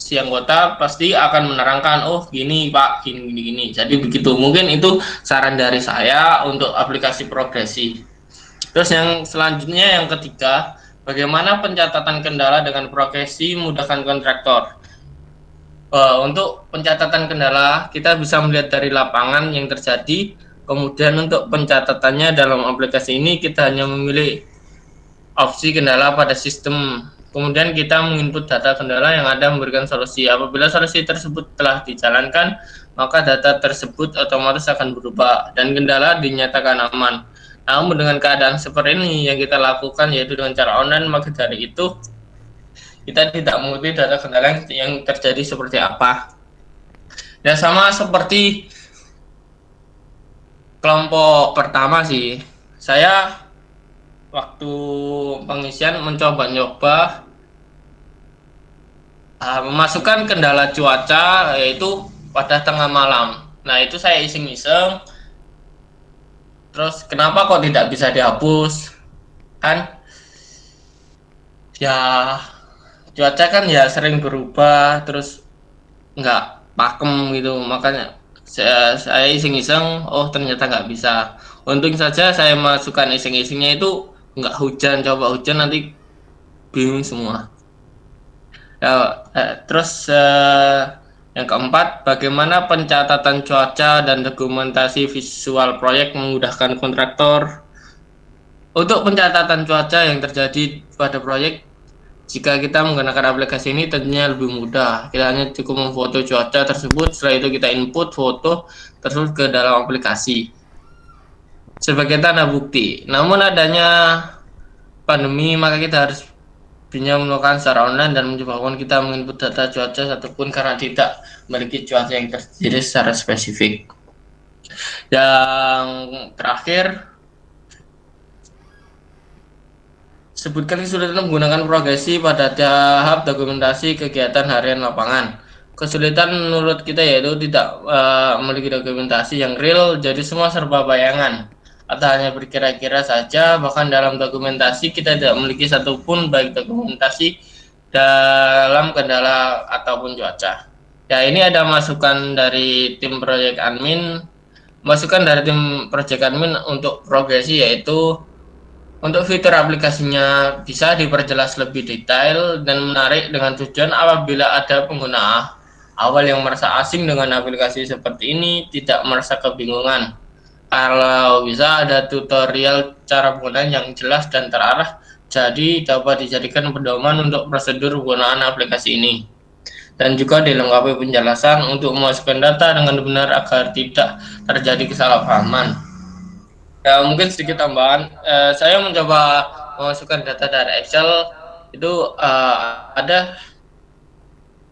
Si anggota pasti akan menerangkan, gini Pak, gini. Jadi begitu. Mungkin itu saran dari saya untuk aplikasi progresi. Terus yang selanjutnya, yang ketiga, bagaimana pencatatan kendala dengan progresi memudahkan kontraktor. Untuk pencatatan kendala, kita bisa melihat dari lapangan yang terjadi. Kemudian untuk pencatatannya dalam aplikasi ini, kita hanya memilih opsi kendala pada sistem. Kemudian kita menginput data kendala yang ada memberikan solusi. Apabila solusi tersebut telah dijalankan, maka data tersebut otomatis akan berubah dan kendala dinyatakan aman. Namun dengan keadaan seperti ini yang kita lakukan yaitu dengan cara online, maka dari itu kita tidak mengetahui data kendala yang terjadi seperti apa. Dan sama seperti kelompok pertama sih, saya waktu pengisian mencoba memasukkan kendala cuaca yaitu pada tengah malam. Nah itu saya iseng-iseng. Terus kenapa kok tidak bisa dihapus? Kan ya cuaca kan ya sering berubah, terus nggak pakem gitu. Makanya saya iseng-iseng, ternyata nggak bisa. Untung saja saya masukkan iseng-isengnya itu nggak hujan, coba hujan nanti bingung semua. Terus Yang keempat, bagaimana pencatatan cuaca dan dokumentasi visual proyek memudahkan kontraktor. Untuk pencatatan cuaca yang terjadi pada proyek, jika kita menggunakan aplikasi ini tentunya lebih mudah. Kita hanya cukup memfoto cuaca tersebut, setelah itu kita input foto tersebut ke dalam aplikasi sebagai tanda bukti. Namun adanya pandemi, maka kita harus melakukan secara online dan menyebabkan kita menginput data cuaca satupun karena tidak memiliki cuaca yang tersedia secara spesifik. Yang terakhir, sebutkan kesulitan menggunakan progresi pada tahap dokumentasi kegiatan harian lapangan. Kesulitan menurut kita yaitu tidak memiliki dokumentasi yang real, jadi semua serba bayangan atau hanya berkira-kira saja. Bahkan dalam dokumentasi kita tidak memiliki satupun baik dokumentasi dalam kendala ataupun cuaca. Ya, ini ada masukan dari tim project admin. Masukan dari tim project admin untuk progresi yaitu untuk fitur aplikasinya bisa diperjelas lebih detail dan menarik dengan tujuan apabila ada pengguna awal yang merasa asing dengan aplikasi seperti ini tidak merasa kebingungan. Kalau bisa ada tutorial cara penggunaan yang jelas dan terarah, jadi dapat dijadikan pedoman untuk prosedur penggunaan aplikasi ini. Dan juga dilengkapi penjelasan untuk memasukkan data dengan benar agar tidak terjadi kesalahpahaman. Ya, mungkin sedikit tambahan, saya mencoba memasukkan data dari Excel itu ada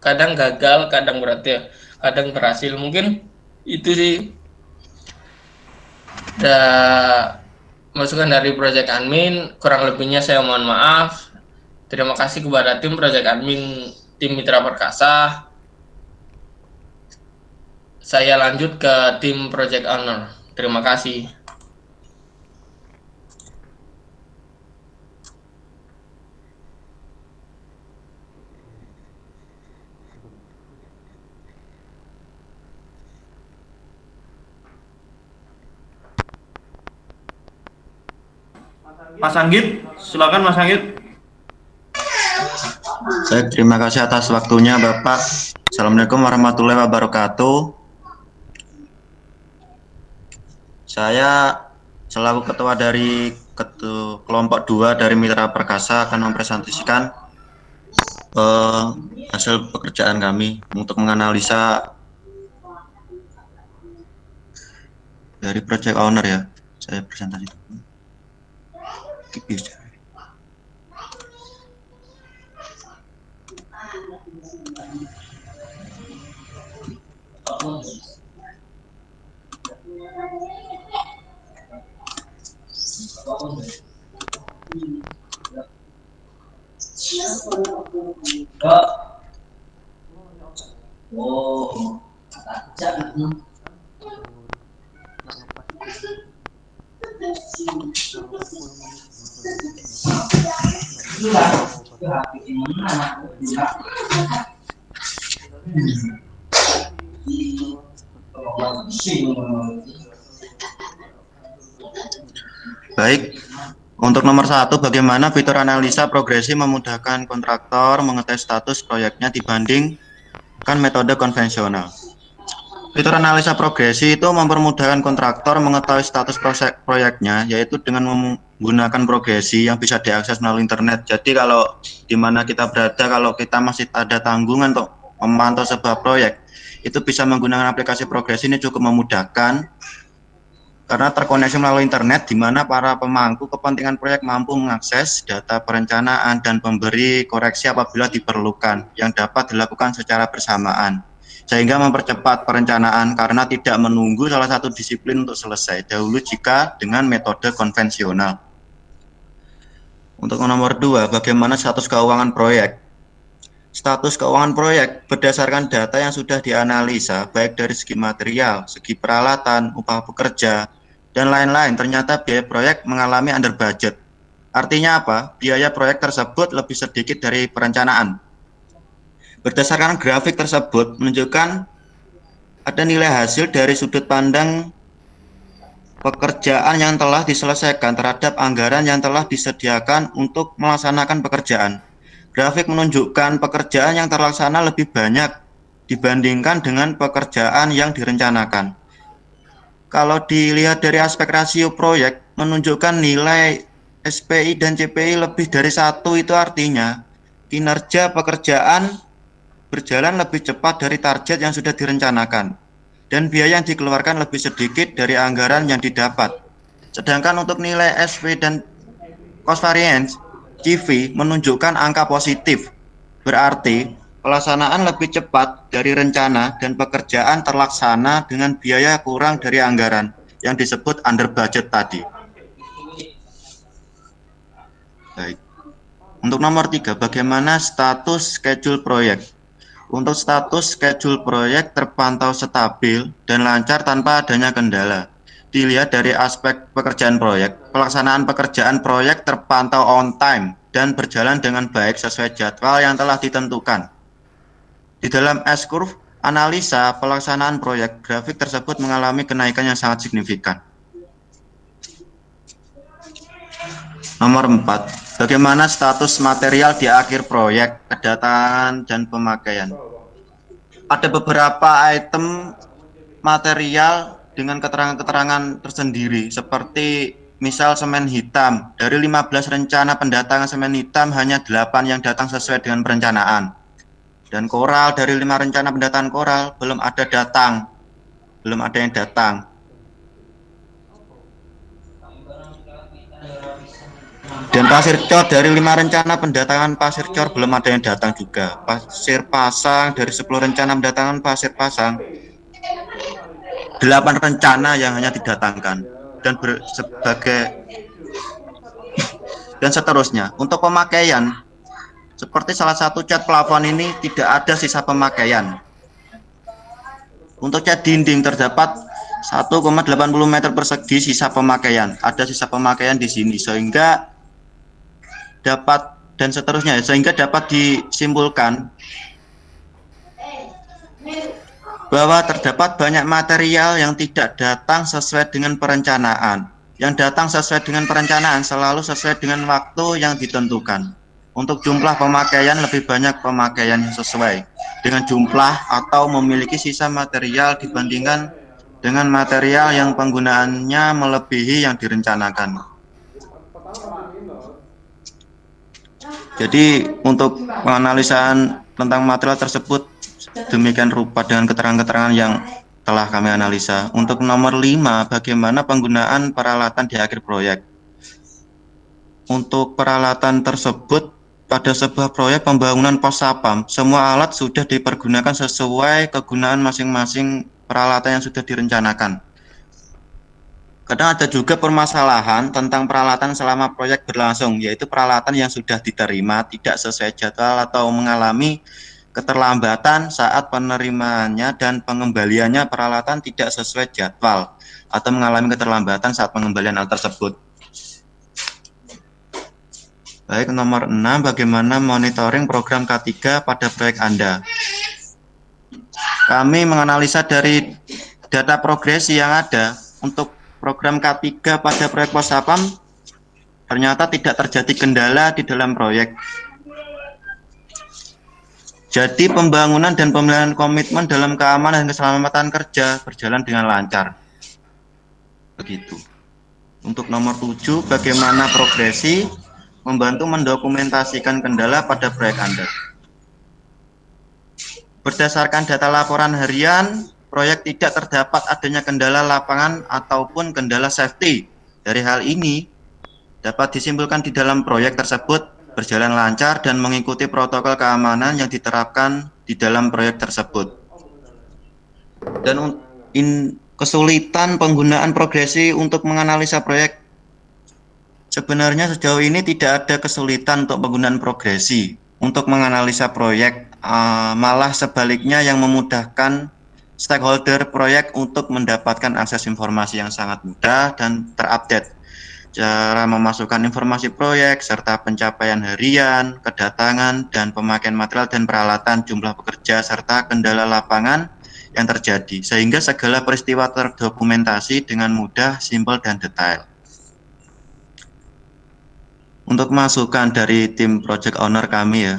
kadang gagal, kadang kadang berhasil. Mungkin itu sih masukan dari project admin. Kurang lebihnya saya mohon maaf. Terima kasih kepada tim project admin tim Mitra Perkasa. Saya lanjut ke tim project owner. Terima kasih. Mas Anggit, silakan Mas Anggit. Baik, terima kasih atas waktunya Bapak. Assalamualaikum warahmatullahi wabarakatuh. Saya selaku ketua dari kelompok 2 dari Mitra Perkasa akan mempresentasikan hasil pekerjaan kami untuk menganalisa dari project owner ya. Saya presentasi. Bisa. Baik, untuk nomor 1, bagaimana fitur analisa progresi memudahkan kontraktor mengetahui status proyeknya dibandingkan metode konvensional. Fitur analisa progresi itu mempermudahkan kontraktor mengetahui status proyeknya, yaitu dengan menggunakan progresi yang bisa diakses melalui internet. Jadi kalau di mana kita berada, kalau kita masih ada tanggungan untuk memantau sebuah proyek, itu bisa menggunakan aplikasi progresi. Ini cukup memudahkan karena terkoneksi melalui internet, di mana para pemangku kepentingan proyek mampu mengakses data perencanaan dan memberi koreksi apabila diperlukan, yang dapat dilakukan secara bersamaan, sehingga mempercepat perencanaan karena tidak menunggu salah satu disiplin untuk selesai dahulu jika dengan metode konvensional. Untuk nomor 2, bagaimana status keuangan proyek? Status keuangan proyek berdasarkan data yang sudah dianalisa, baik dari segi material, segi peralatan, upah pekerja, dan lain-lain. Ternyata biaya proyek mengalami under budget. Artinya apa? Biaya proyek tersebut lebih sedikit dari perencanaan. Berdasarkan grafik tersebut menunjukkan ada nilai hasil dari sudut pandang pekerjaan yang telah diselesaikan terhadap anggaran yang telah disediakan untuk melaksanakan pekerjaan. Grafik menunjukkan pekerjaan yang terlaksana lebih banyak dibandingkan dengan pekerjaan yang direncanakan. Kalau dilihat dari aspek rasio proyek, menunjukkan nilai SPI dan CPI lebih dari 1, itu artinya kinerja pekerjaan berjalan lebih cepat dari target yang sudah direncanakan, dan biaya yang dikeluarkan lebih sedikit dari anggaran yang didapat. Sedangkan untuk nilai SV dan cost variance, CV, menunjukkan angka positif, berarti pelaksanaan lebih cepat dari rencana dan pekerjaan terlaksana dengan biaya kurang dari anggaran yang disebut under budget tadi. Baik. Untuk nomor 3, bagaimana status schedule proyek? Untuk status schedule proyek terpantau stabil dan lancar tanpa adanya kendala. Dilihat dari aspek pekerjaan proyek, pelaksanaan pekerjaan proyek terpantau on time dan berjalan dengan baik sesuai jadwal yang telah ditentukan. Di dalam S-curve analisa pelaksanaan proyek, grafik tersebut mengalami kenaikan yang sangat signifikan. Nomor 4, bagaimana status material di akhir proyek, kedatangan dan pemakaian? Ada beberapa item material dengan keterangan-keterangan tersendiri, seperti misal semen hitam. Dari 15 rencana pendatangan semen hitam, hanya 8 yang datang sesuai dengan perencanaan. Dan koral, dari 5 rencana pendatangan koral, belum ada yang datang. Dan pasir cor, dari 5 rencana pendatangan pasir cor, belum ada yang datang juga. Pasir pasang, dari 10 rencana pendatangan pasir pasang, 8 rencana yang hanya didatangkan. Dan seterusnya. Untuk pemakaian, seperti salah satu cat plafon ini, tidak ada sisa pemakaian. Untuk cat dinding terdapat 1,80 meter persegi sisa pemakaian. Ada sisa pemakaian di sini, sehingga dapat disimpulkan bahwa terdapat banyak material yang tidak datang sesuai dengan perencanaan. Yang datang sesuai dengan perencanaan selalu sesuai dengan waktu yang ditentukan. Untuk jumlah pemakaian, lebih banyak pemakaian yang sesuai dengan jumlah atau memiliki sisa material dibandingkan dengan material yang penggunaannya melebihi yang direncanakan. Jadi untuk penganalisaan tentang material tersebut demikian rupa dengan keterangan-keterangan yang telah kami analisa. Untuk nomor 5, bagaimana penggunaan peralatan di akhir proyek? Untuk peralatan tersebut, pada sebuah proyek pembangunan pos sapam, semua alat sudah dipergunakan sesuai kegunaan masing-masing peralatan yang sudah direncanakan. Kadang ada juga permasalahan tentang peralatan selama proyek berlangsung, yaitu peralatan yang sudah diterima tidak sesuai jadwal atau mengalami keterlambatan saat penerimaannya dan pengembaliannya peralatan tidak sesuai jadwal atau mengalami keterlambatan saat pengembalian alat tersebut. Baik, nomor 6, bagaimana monitoring program K3 pada proyek Anda? Kami menganalisa dari data progresi yang ada untuk program K3 pada proyek pos sapam, ternyata tidak terjadi kendala di dalam proyek. Jadi pembangunan dan pemilihan komitmen dalam keamanan dan keselamatan kerja berjalan dengan lancar. Begitu. Untuk nomor 7, bagaimana progresi membantu mendokumentasikan kendala pada proyek Anda. Berdasarkan data laporan harian, proyek tidak terdapat adanya kendala lapangan ataupun kendala safety. Dari hal ini, dapat disimpulkan di dalam proyek tersebut berjalan lancar dan mengikuti protokol keamanan yang diterapkan di dalam proyek tersebut. Dan kesulitan penggunaan progresi untuk menganalisa proyek. Sebenarnya sejauh ini tidak ada kesulitan untuk penggunaan progresi untuk menganalisa proyek, malah sebaliknya yang memudahkan stakeholder proyek untuk mendapatkan akses informasi yang sangat mudah dan terupdate. Cara memasukkan informasi proyek serta pencapaian harian, kedatangan dan pemakaian material dan peralatan, jumlah pekerja serta kendala lapangan yang terjadi, sehingga segala peristiwa terdokumentasi dengan mudah, simpel dan detail. Untuk masukan dari tim project owner kami ya,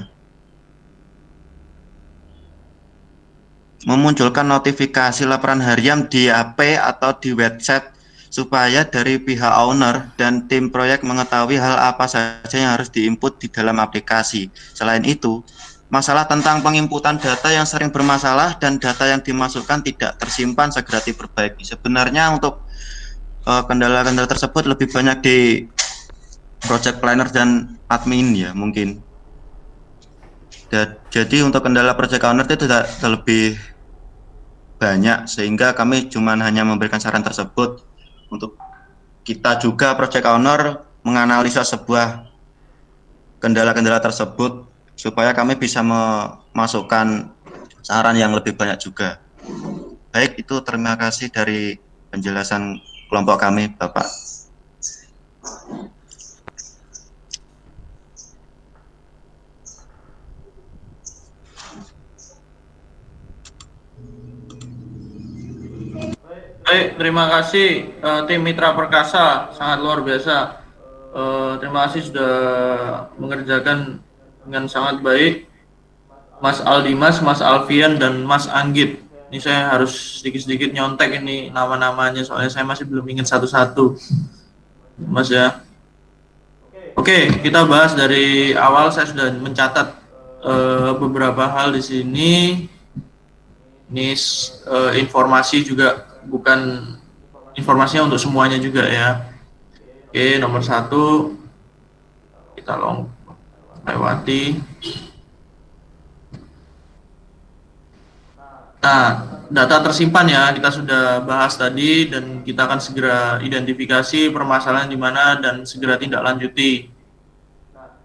memunculkan notifikasi laporan harian di HP atau di website supaya dari pihak owner dan tim proyek mengetahui hal apa saja yang harus diinput di dalam aplikasi. Selain itu, masalah tentang penginputan data yang sering bermasalah dan data yang dimasukkan tidak tersimpan segera diperbaiki. Sebenarnya untuk kendala-kendala tersebut lebih banyak di project planner dan admin ya mungkin. Jadi untuk kendala project owner itu tidak lebih banyak, sehingga kami cuma hanya memberikan saran tersebut untuk kita juga project owner menganalisa sebuah kendala-kendala tersebut supaya kami bisa memasukkan saran yang lebih banyak juga. Baik, itu terima kasih dari penjelasan kelompok kami, Bapak. Baik, terima kasih tim Mitra Perkasa, sangat luar biasa. Terima kasih sudah mengerjakan dengan sangat baik, Mas Aldimas, Mas Alfian, dan Mas Anggit. Ini saya harus sedikit-sedikit nyontek ini nama-namanya, soalnya saya masih belum ingat satu-satu, Mas ya. Oke, kita bahas dari awal. Saya sudah mencatat beberapa hal di sini. Ini informasi juga, bukan informasinya untuk semuanya juga ya. Oke, nomor 1 kita lewati. Nah, data tersimpan ya, kita sudah bahas tadi, dan kita akan segera identifikasi permasalahan di mana dan segera tindak lanjuti.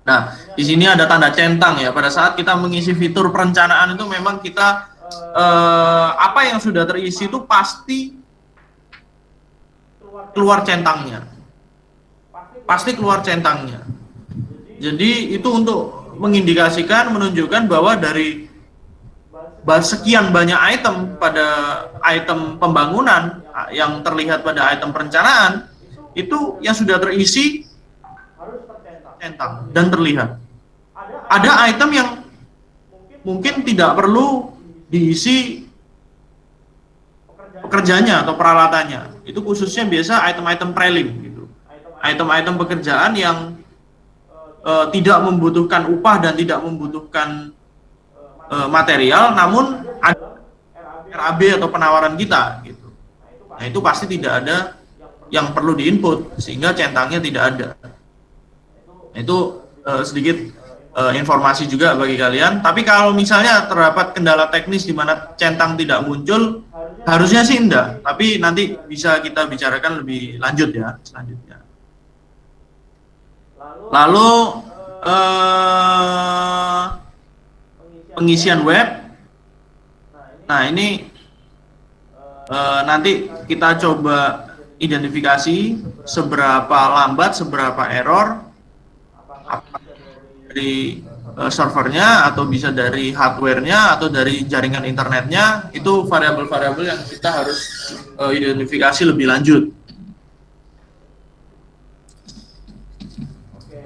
Nah, di sini ada tanda centang ya. Pada saat kita mengisi fitur perencanaan itu memang kita apa yang sudah terisi itu pasti keluar centangnya. Pasti keluar centangnya. Jadi itu untuk mengindikasikan, menunjukkan bahwa dari sekian banyak item pada item pembangunan yang terlihat pada item perencanaan, itu yang sudah terisi centang dan terlihat. Ada item yang mungkin tidak perlu diisi pekerjanya atau peralatannya. Itu khususnya biasa item-item trailing gitu. Item-item pekerjaan yang tidak membutuhkan upah dan tidak membutuhkan material, namun ada RAB atau penawaran kita gitu. Nah, itu pasti tidak ada yang perlu diinput sehingga centangnya tidak ada. Nah, itu sedikit informasi juga bagi kalian. Tapi kalau misalnya terdapat kendala teknis di mana centang tidak muncul, harusnya sih enggak, tapi nanti bisa kita bicarakan lebih lanjut ya selanjutnya. Lalu pengisian web. Nah, ini nanti kita coba identifikasi seberapa lambat, seberapa error, dari servernya atau bisa dari hardware-nya atau dari jaringan internetnya. Itu variabel-variabel yang kita harus identifikasi lebih lanjut.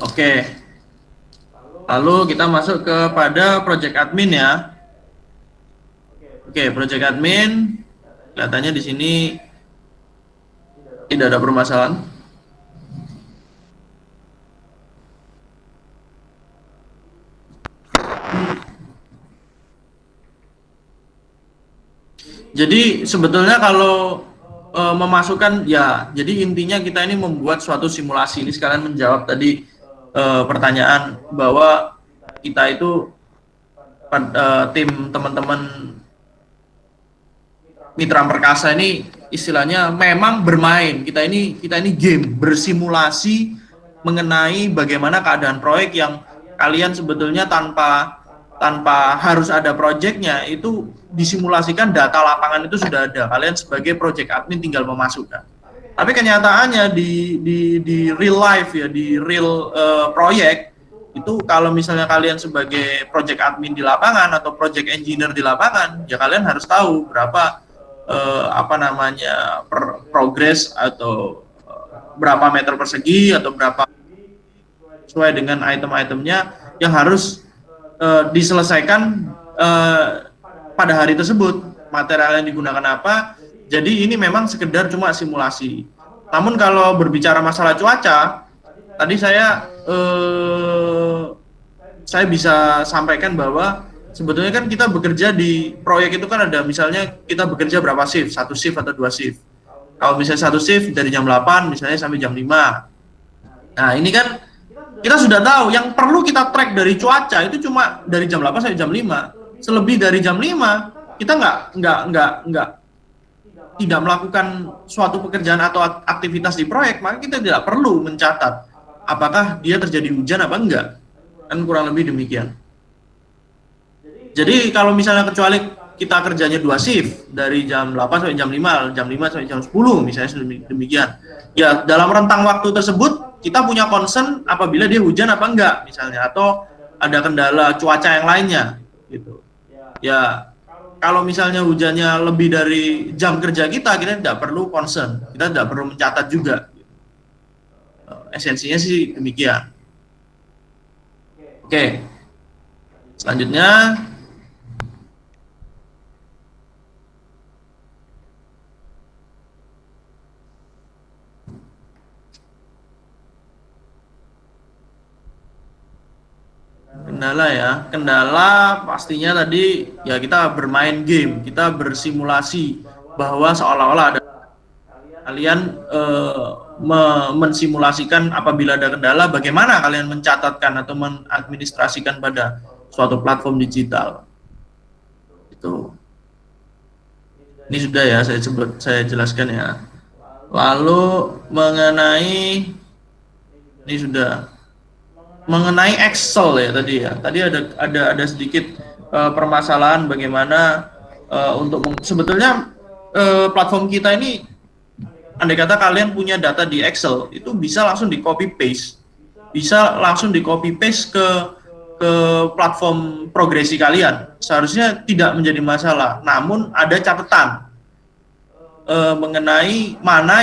Oke. Lalu kita masuk kepada project admin ya. Oke, project admin kelihatannya di sini tidak ada permasalahan. Jadi sebetulnya kalau memasukkan ya, jadi intinya kita ini membuat suatu simulasi. Ini sekalian menjawab tadi pertanyaan bahwa kita itu tim teman-teman Mitra Perkasa ini istilahnya memang bermain. Kita ini game, bersimulasi mengenai bagaimana keadaan proyek yang kalian sebetulnya tanpa harus ada proyeknya, itu disimulasikan, data lapangan itu sudah ada. Kalian sebagai project admin tinggal memasukkan. Tapi kenyataannya di real life ya, di real proyek itu, kalau misalnya kalian sebagai project admin di lapangan atau project engineer di lapangan, ya kalian harus tahu berapa progress atau berapa meter persegi atau berapa sesuai dengan item-itemnya yang harus diselesaikan pada hari tersebut. material yang digunakan apa. Jadi ini memang sekedar cuma simulasi. Namun kalau berbicara masalah cuaca, tadi saya bisa sampaikan bahwa sebetulnya kan kita bekerja di proyek itu kan ada misalnya kita bekerja berapa shift, 1 shift atau 2 shift. Kalau misalnya 1 shift dari jam 8 misalnya sampai jam 5. Nah ini kan kita sudah tahu yang perlu kita track dari cuaca itu cuma dari jam 8 sampai jam 5. Selebih dari jam 5 kita tidak melakukan suatu pekerjaan atau aktivitas di proyek, maka kita tidak perlu mencatat apakah dia terjadi hujan apa enggak. Kan kurang lebih demikian. Jadi kalau misalnya kecuali kita kerjanya 2 shift dari jam 8 sampai jam 5, jam 5 sampai jam 10 misalnya demikian. Ya dalam rentang waktu tersebut kita punya concern apabila dia hujan apa enggak misalnya, atau ada kendala cuaca yang lainnya gitu. Ya kalau misalnya hujannya lebih dari jam kerja kita tidak perlu concern, kita tidak perlu mencatat juga. Esensinya sih demikian. Oke. Selanjutnya kendala ya. Kendala pastinya tadi ya kita bermain game, kita bersimulasi bahwa seolah-olah ada kalian mensimulasikan apabila ada kendala, bagaimana kalian mencatatkan atau mengadministrasikan pada suatu platform digital. Itu. Ini sudah ya saya jelaskan ya. Lalu mengenai ini sudah mengenai Excel ya tadi ya. Tadi ada sedikit permasalahan bagaimana untuk sebetulnya platform kita ini, andai kata kalian punya data di Excel, itu bisa langsung di copy paste, ke platform progresi kalian. Seharusnya tidak menjadi masalah. Namun ada catatan mengenai mana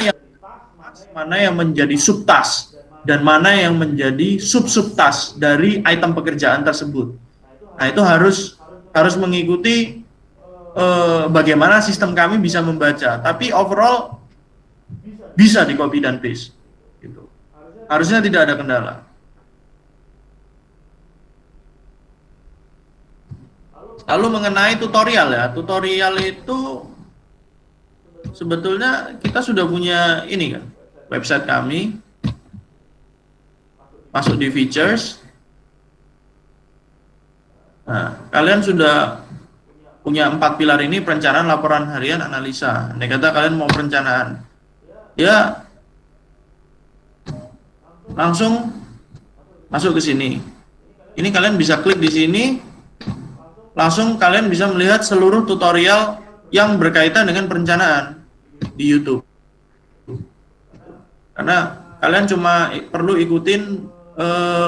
yang menjadi subtask dan mana yang menjadi sub-subtask dari item pekerjaan tersebut. Nah itu harus mengikuti bagaimana sistem kami bisa membaca. Tapi overall bisa di copy dan paste. Gitu. Harusnya tidak ada kendala. Lalu mengenai tutorial ya, tutorial itu sebetulnya kita sudah punya ini kan, website kami. Masuk di features. Nah, kalian sudah punya 4 pilar ini: perencanaan, laporan harian, analisa. Andai kata kalian mau perencanaan, ya langsung masuk ke sini. Ini kalian bisa klik di sini, langsung kalian bisa melihat seluruh tutorial yang berkaitan dengan perencanaan di YouTube. Karena kalian cuma perlu ikutin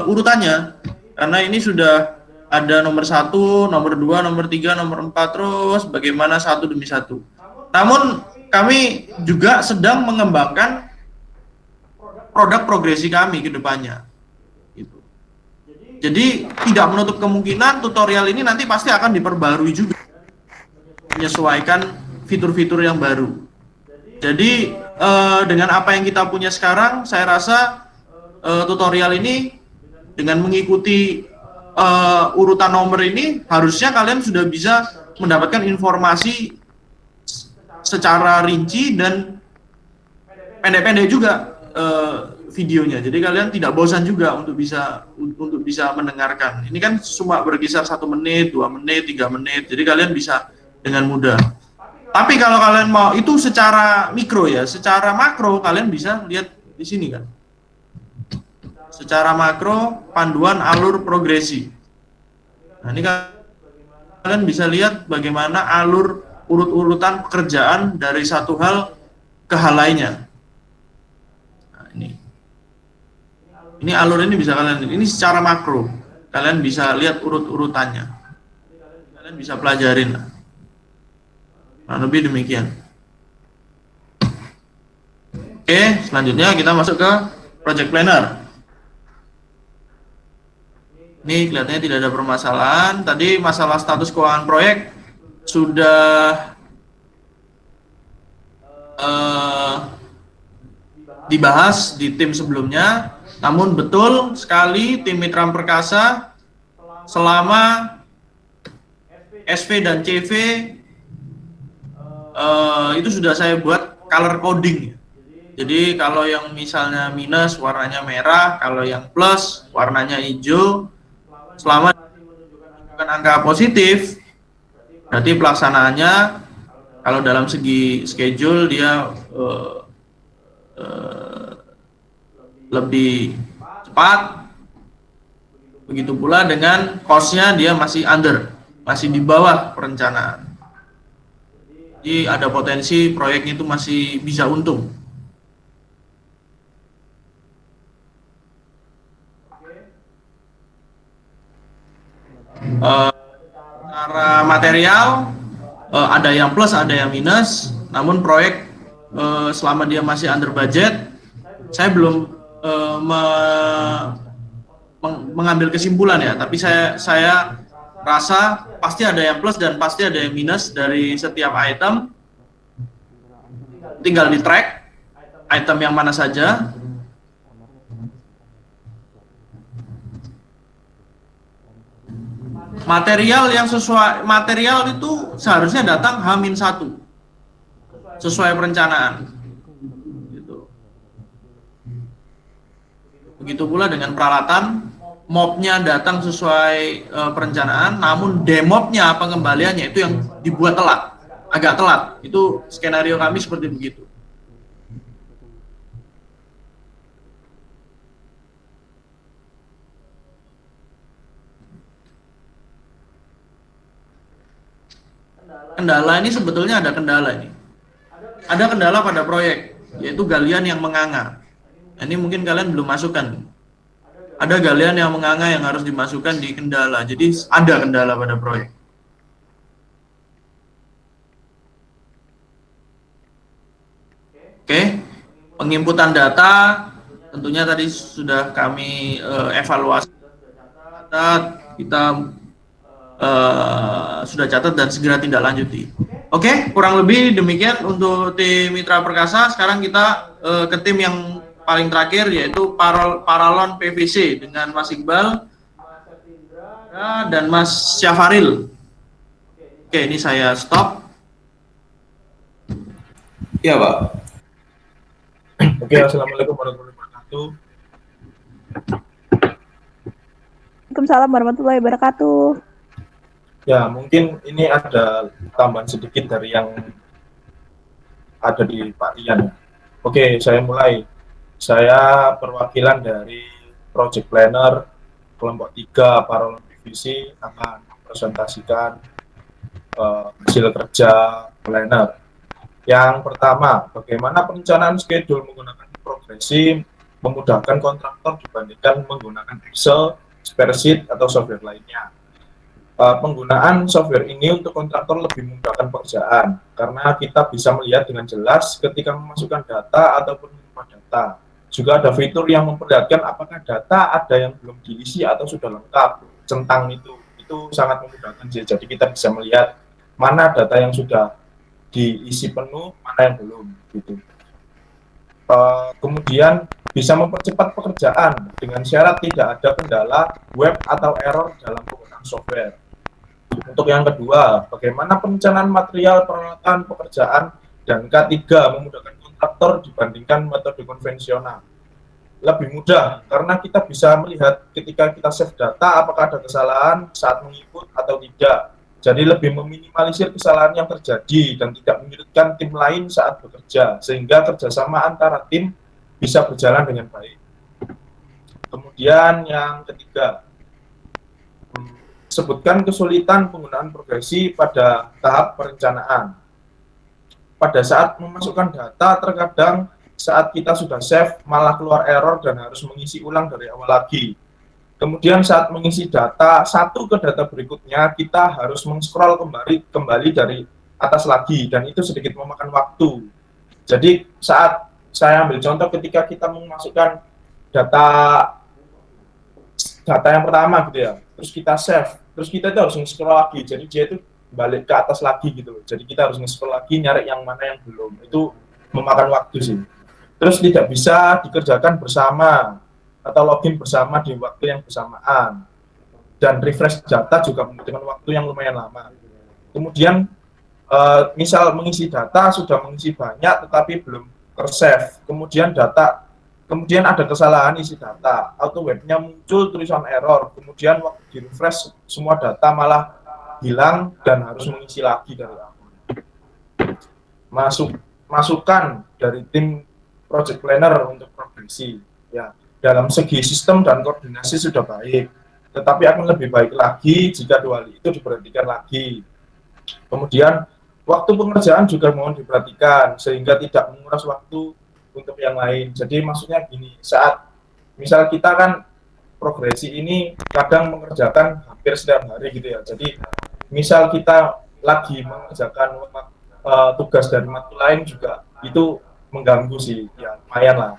urutannya, karena ini sudah ada nomor 1, nomor 2, nomor 3, nomor 4, terus bagaimana satu demi satu. Namun kami juga sedang mengembangkan produk progresi kami ke depannya. Gitu. Jadi tidak menutup kemungkinan tutorial ini nanti pasti akan diperbarui juga, menyesuaikan fitur-fitur yang baru. Jadi dengan apa yang kita punya sekarang, saya rasa tutorial ini dengan mengikuti urutan nomor ini, harusnya kalian sudah bisa mendapatkan informasi secara rinci dan pendek-pendek juga videonya. Jadi kalian tidak bosan juga untuk bisa mendengarkan. Ini kan cuma berkisar 1 menit, 2 menit, 3 menit. Jadi kalian bisa dengan mudah. Tapi kalau kalian mau itu secara mikro ya, secara makro kalian bisa lihat di sini kan. Secara makro, panduan alur progresi. Nah, ini kalian bisa lihat bagaimana alur urut-urutan pekerjaan dari satu hal ke hal lainnya. Nah, ini alur ini bisa kalian lihat. Ini secara makro. Kalian bisa lihat urut-urutannya. Kalian bisa pelajarin lah. Nah, lebih demikian. Oke, selanjutnya kita masuk ke project planner. Ini kelihatannya tidak ada permasalahan. Tadi masalah status keuangan proyek sudah eh, dibahas di tim sebelumnya, namun betul sekali tim Mitra Perkasa selama SV dan CV itu sudah saya buat color coding. Jadi kalau yang misalnya minus warnanya merah, kalau yang plus warnanya hijau. Selama menunjukkan angka positif, berarti pelaksanaannya kalau dalam segi schedule dia lebih cepat. Begitu pula dengan cost-nya dia masih under, masih di bawah perencanaan. Jadi ada potensi proyeknya itu masih bisa untung. Secara material ada yang plus, ada yang minus. Namun proyek selama dia masih under budget, saya belum mengambil kesimpulan ya. Tapi saya rasa pasti ada yang plus dan pasti ada yang minus dari setiap item. Tinggal di track item yang mana saja. Material yang sesuai, material itu seharusnya datang H-1 sesuai perencanaan gitu. Begitu pula dengan peralatan, mobnya datang sesuai perencanaan, namun demobnya pengembaliannya itu yang dibuat telat, agak telat. Itu skenario kami seperti begitu. Kendala ini sebetulnya ada kendala ini. Ada kendala pada proyek, yaitu galian yang menganga. Ini mungkin kalian belum masukkan. Ada galian yang menganga yang harus dimasukkan di kendala. Jadi ada kendala pada proyek. Oke, penginputan data tentunya tadi sudah kami evaluasi. Kita sudah catat dan segera tindak lanjuti. Oke, kurang lebih demikian untuk tim Mitra Perkasa. Sekarang kita ke tim yang paling terakhir, yaitu Paralon PVC dengan Mas Iqbal dan Mas Syafaril. Oke, ini saya stop. Iya, Pak. Oke, assalamualaikum warahmatullahi wabarakatuh. Waalaikumsalam warahmatullahi wabarakatuh. Ya, mungkin ini ada tambahan sedikit dari yang ada di Pak Rian. Oke, saya mulai. Saya perwakilan dari Project Planner kelompok 3 Paralon PVC akan mempresentasikan hasil kerja planner. Yang pertama, bagaimana perencanaan schedule menggunakan progresi memudahkan kontraktor dibandingkan menggunakan Excel, spreadsheet, atau software lainnya. Penggunaan software ini untuk kontraktor lebih memudahkan pekerjaan karena kita bisa melihat dengan jelas ketika memasukkan data ataupun menerima data. Juga ada fitur yang memperlihatkan apakah data ada yang belum diisi atau sudah lengkap. Centang itu sangat memudahkan. Jadi kita bisa melihat mana data yang sudah diisi penuh, mana yang belum gitu. Kemudian bisa mempercepat pekerjaan dengan syarat tidak ada kendala web atau error dalam penggunaan software. Untuk yang kedua, bagaimana perencanaan material, peralatan, pekerjaan, dan K3 memudahkan kontraktor dibandingkan metode konvensional. Lebih mudah, karena kita bisa melihat ketika kita save data, apakah ada kesalahan saat menginput atau tidak. Jadi lebih meminimalisir kesalahan yang terjadi dan tidak menyulitkan tim lain saat bekerja, sehingga kerjasama antara tim bisa berjalan dengan baik. Kemudian yang ketiga, sebutkan kesulitan penggunaan progresi pada tahap perencanaan. Pada saat memasukkan data, terkadang saat kita sudah save malah keluar error dan harus mengisi ulang dari awal lagi. Kemudian saat mengisi data satu ke data berikutnya, kita harus men-scroll kembali dari atas lagi, dan itu sedikit memakan waktu. Jadi saat saya ambil contoh ketika kita memasukkan data yang pertama gitu ya, terus kita save, terus kita itu harus nge-scroll lagi, jadi dia itu balik ke atas lagi gitu. Jadi kita harus nge-scroll lagi, nyari yang mana yang belum. Itu memakan waktu sih. Terus tidak bisa dikerjakan bersama atau login bersama di waktu yang bersamaan. Dan refresh data juga membutuhkan waktu yang lumayan lama. Kemudian misal mengisi data sudah mengisi banyak tetapi belum tersave. Kemudian ada kesalahan isi data, auto webnya muncul tulisan error. Kemudian waktu di refresh semua data malah hilang dan harus mengisi lagi dari awal. Masukan dari tim project planner untuk progresi, ya, dalam segi sistem dan koordinasi sudah baik, tetapi akan lebih baik lagi jika dua hal itu diperhatikan lagi. Kemudian waktu pengerjaan juga mohon diperhatikan sehingga tidak menguras waktu untuk yang lain. Jadi maksudnya gini, saat misal kita kan progresi ini kadang mengerjakan hampir setiap hari gitu ya. Jadi misal kita lagi mengerjakan tugas dari matkul lain juga itu mengganggu sih, ya lumayan lah.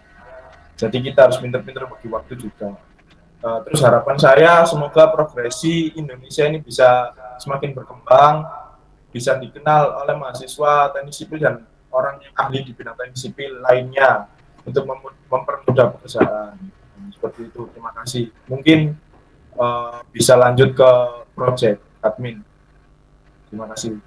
Jadi kita harus pinter-pinter bagi waktu juga. Terus harapan saya semoga progresi Indonesia ini bisa semakin berkembang, bisa dikenal oleh mahasiswa teknik sipil dan orang yang ahli di bidang teknik sipil lainnya untuk mempermudah pekerjaan. Seperti itu, terima kasih. Mungkin bisa lanjut ke project admin. Terima kasih.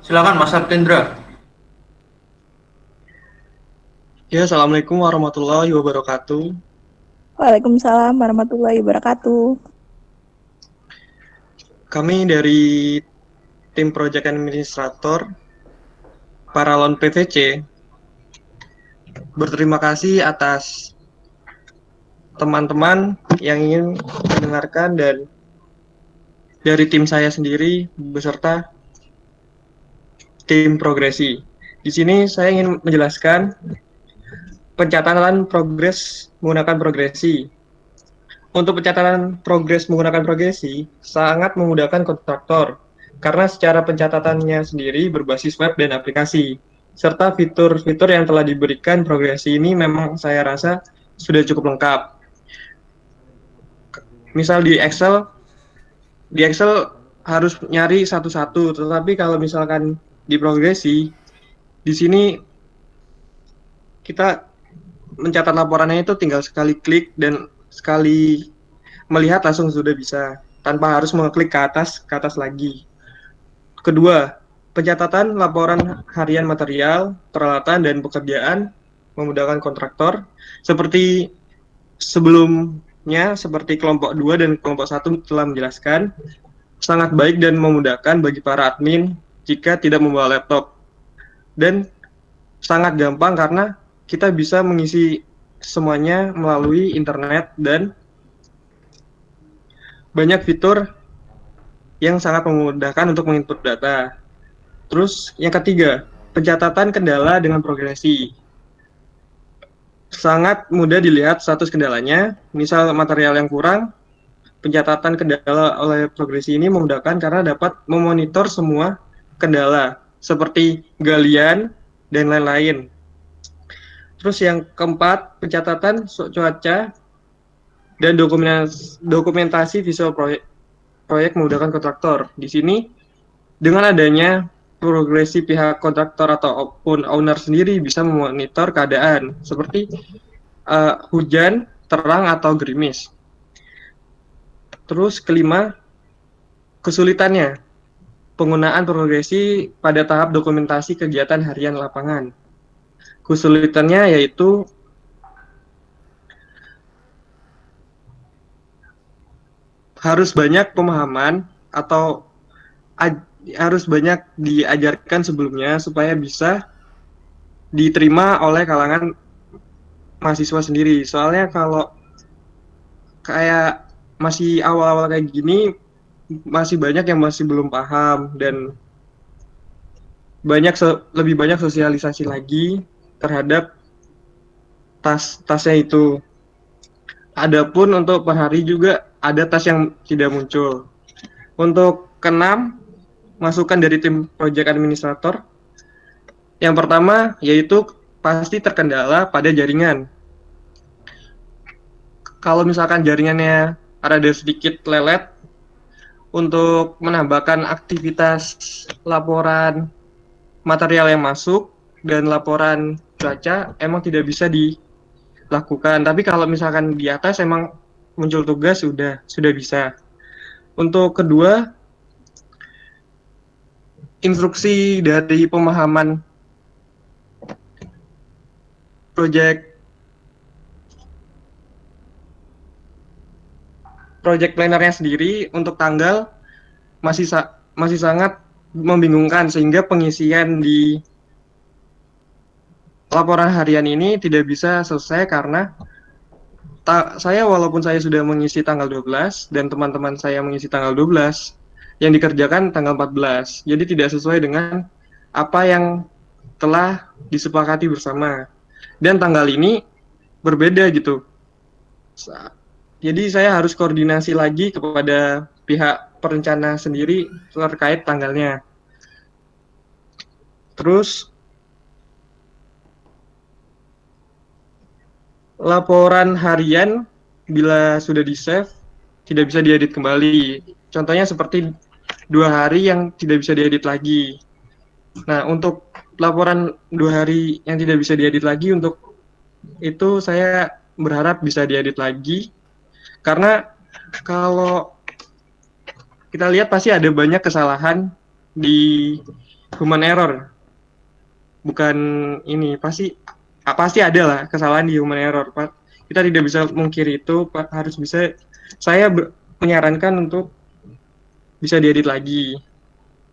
Silakan Mas Artendra. Ya, Assalamualaikum warahmatullahi wabarakatuh. Waalaikumsalam warahmatullahi wabarakatuh. Kami dari tim Project Administrator Paralon PVC berterima kasih atas teman-teman yang ingin mendengarkan dan dari tim saya sendiri beserta tim progresi. Di sini saya ingin menjelaskan pencatatan progres menggunakan progresi. Untuk pencatatan progres menggunakan progresi sangat memudahkan kontraktor karena secara pencatatannya sendiri berbasis web dan aplikasi. Serta fitur-fitur yang telah diberikan progresi ini memang saya rasa sudah cukup lengkap. Misal di Excel harus nyari satu-satu, tetapi kalau misalkan di progresi, di sini kita mencatat laporannya itu tinggal sekali klik dan sekali melihat langsung sudah bisa, tanpa harus mengeklik ke atas lagi. Kedua, pencatatan laporan harian material, peralatan, dan pekerjaan memudahkan kontraktor. Seperti sebelumnya, seperti kelompok 2 dan kelompok 1 telah menjelaskan, sangat baik dan memudahkan bagi para admin jika tidak membawa laptop. Dan sangat gampang karena kita bisa mengisi semuanya melalui internet dan banyak fitur yang sangat memudahkan untuk menginput data. Terus yang ketiga, pencatatan kendala dengan progresi. Sangat mudah dilihat status kendalanya, misal material yang kurang, pencatatan kendala oleh progresi ini memudahkan karena dapat memonitor semua kendala, seperti galian dan lain-lain. Terus yang keempat, pencatatan cuaca dan dokumentasi visual proyek memudahkan kontraktor. Di sini, dengan adanya progresi pihak kontraktor ataupun owner sendiri bisa memonitor keadaan, seperti hujan, terang, atau gerimis. Terus kelima, kesulitannya, penggunaan progresi pada tahap dokumentasi kegiatan harian lapangan. Kesulitannya yaitu harus banyak pemahaman atau harus banyak diajarkan sebelumnya supaya bisa diterima oleh kalangan mahasiswa sendiri. Soalnya kalau kayak masih awal-awal kayak gini, masih banyak yang masih belum paham dan lebih banyak sosialisasi lagi terhadap tas-tasnya itu. Adapun untuk per hari juga ada tas yang tidak muncul. Untuk keenam, masukan dari tim project administrator, Yang pertama yaitu pasti terkendala pada jaringan. Kalau misalkan jaringannya ada sedikit lelet, untuk menambahkan aktivitas laporan material yang masuk dan laporan cuaca emang tidak bisa dilakukan. Tapi kalau misalkan di atas emang muncul tugas sudah bisa. Untuk kedua, instruksi dari pemahaman project plannernya sendiri untuk tanggal masih sangat membingungkan, sehingga pengisian di laporan harian ini tidak bisa selesai karena saya walaupun saya sudah mengisi tanggal 12 dan teman-teman saya mengisi tanggal 12, yang dikerjakan tanggal 14. Jadi tidak sesuai dengan apa yang telah disepakati bersama. Dan tanggal ini berbeda gitu. Jadi saya harus koordinasi lagi kepada pihak perencana sendiri terkait tanggalnya. Terus laporan harian bila sudah di-save tidak bisa diedit kembali. Contohnya seperti 2 hari yang tidak bisa diedit lagi. Nah, untuk laporan 2 hari yang tidak bisa diedit lagi, untuk itu saya berharap bisa diedit lagi. Karena kalau kita lihat pasti ada banyak kesalahan di human error. Bukan ini, pasti ada lah kesalahan di human error. Kita tidak bisa mungkiri itu, harus bisa. Saya menyarankan untuk bisa diedit lagi.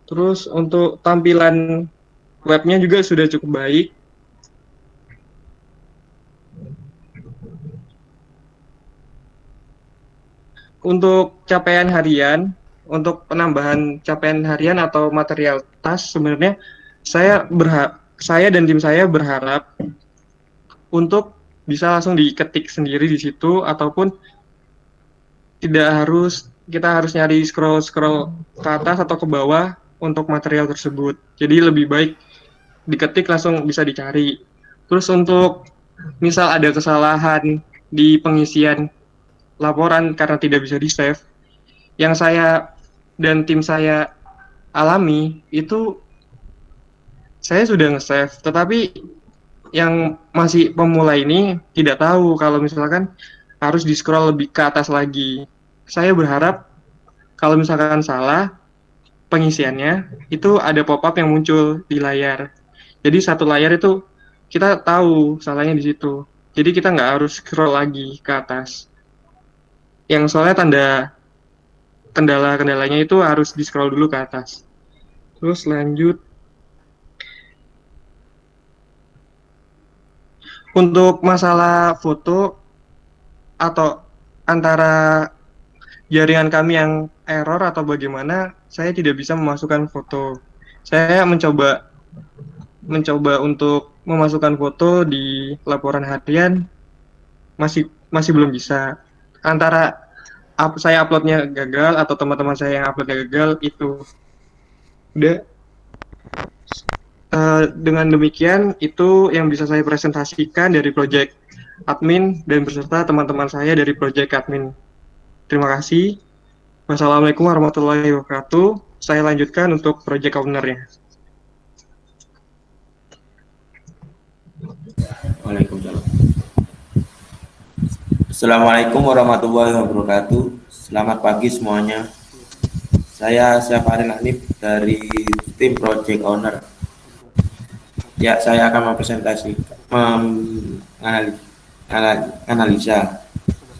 Terus untuk tampilan webnya juga sudah cukup baik. Untuk capaian harian, untuk penambahan capaian harian atau material task, sebenarnya saya dan tim saya berharap untuk bisa langsung diketik sendiri di situ, ataupun tidak harus kita harus nyari scroll ke atas atau ke bawah untuk material tersebut. Jadi lebih baik diketik langsung bisa dicari. Terus untuk misal ada kesalahan di pengisian laporan karena tidak bisa di-save, yang saya dan tim saya alami itu saya sudah nge-save, tetapi yang masih pemula ini tidak tahu kalau misalkan harus di-scroll lebih ke atas lagi. Saya berharap kalau misalkan salah pengisiannya, itu ada pop-up yang muncul di layar. Jadi satu layar itu kita tahu salahnya di situ. Jadi kita nggak harus scroll lagi ke atas. Yang soalnya kendalanya itu harus di-scroll dulu ke atas. Terus lanjut. Untuk masalah foto atau antara jaringan kami yang error atau bagaimana, saya tidak bisa memasukkan foto. Saya mencoba untuk memasukkan foto di laporan harian, masih belum bisa. Antara saya uploadnya gagal atau teman-teman saya yang uploadnya gagal, itu udah. Dengan demikian, itu yang bisa saya presentasikan dari Project Admin dan beserta teman-teman saya dari Project Admin. Terima kasih. Wassalamualaikum warahmatullahi wabarakatuh. Saya lanjutkan untuk Project Owner-nya. Waalaikumsalam. Assalamualaikum warahmatullahi wabarakatuh. Selamat pagi semuanya. Saya Syafari Hanif dari tim Project Owner. Ya, saya akan menganalisa.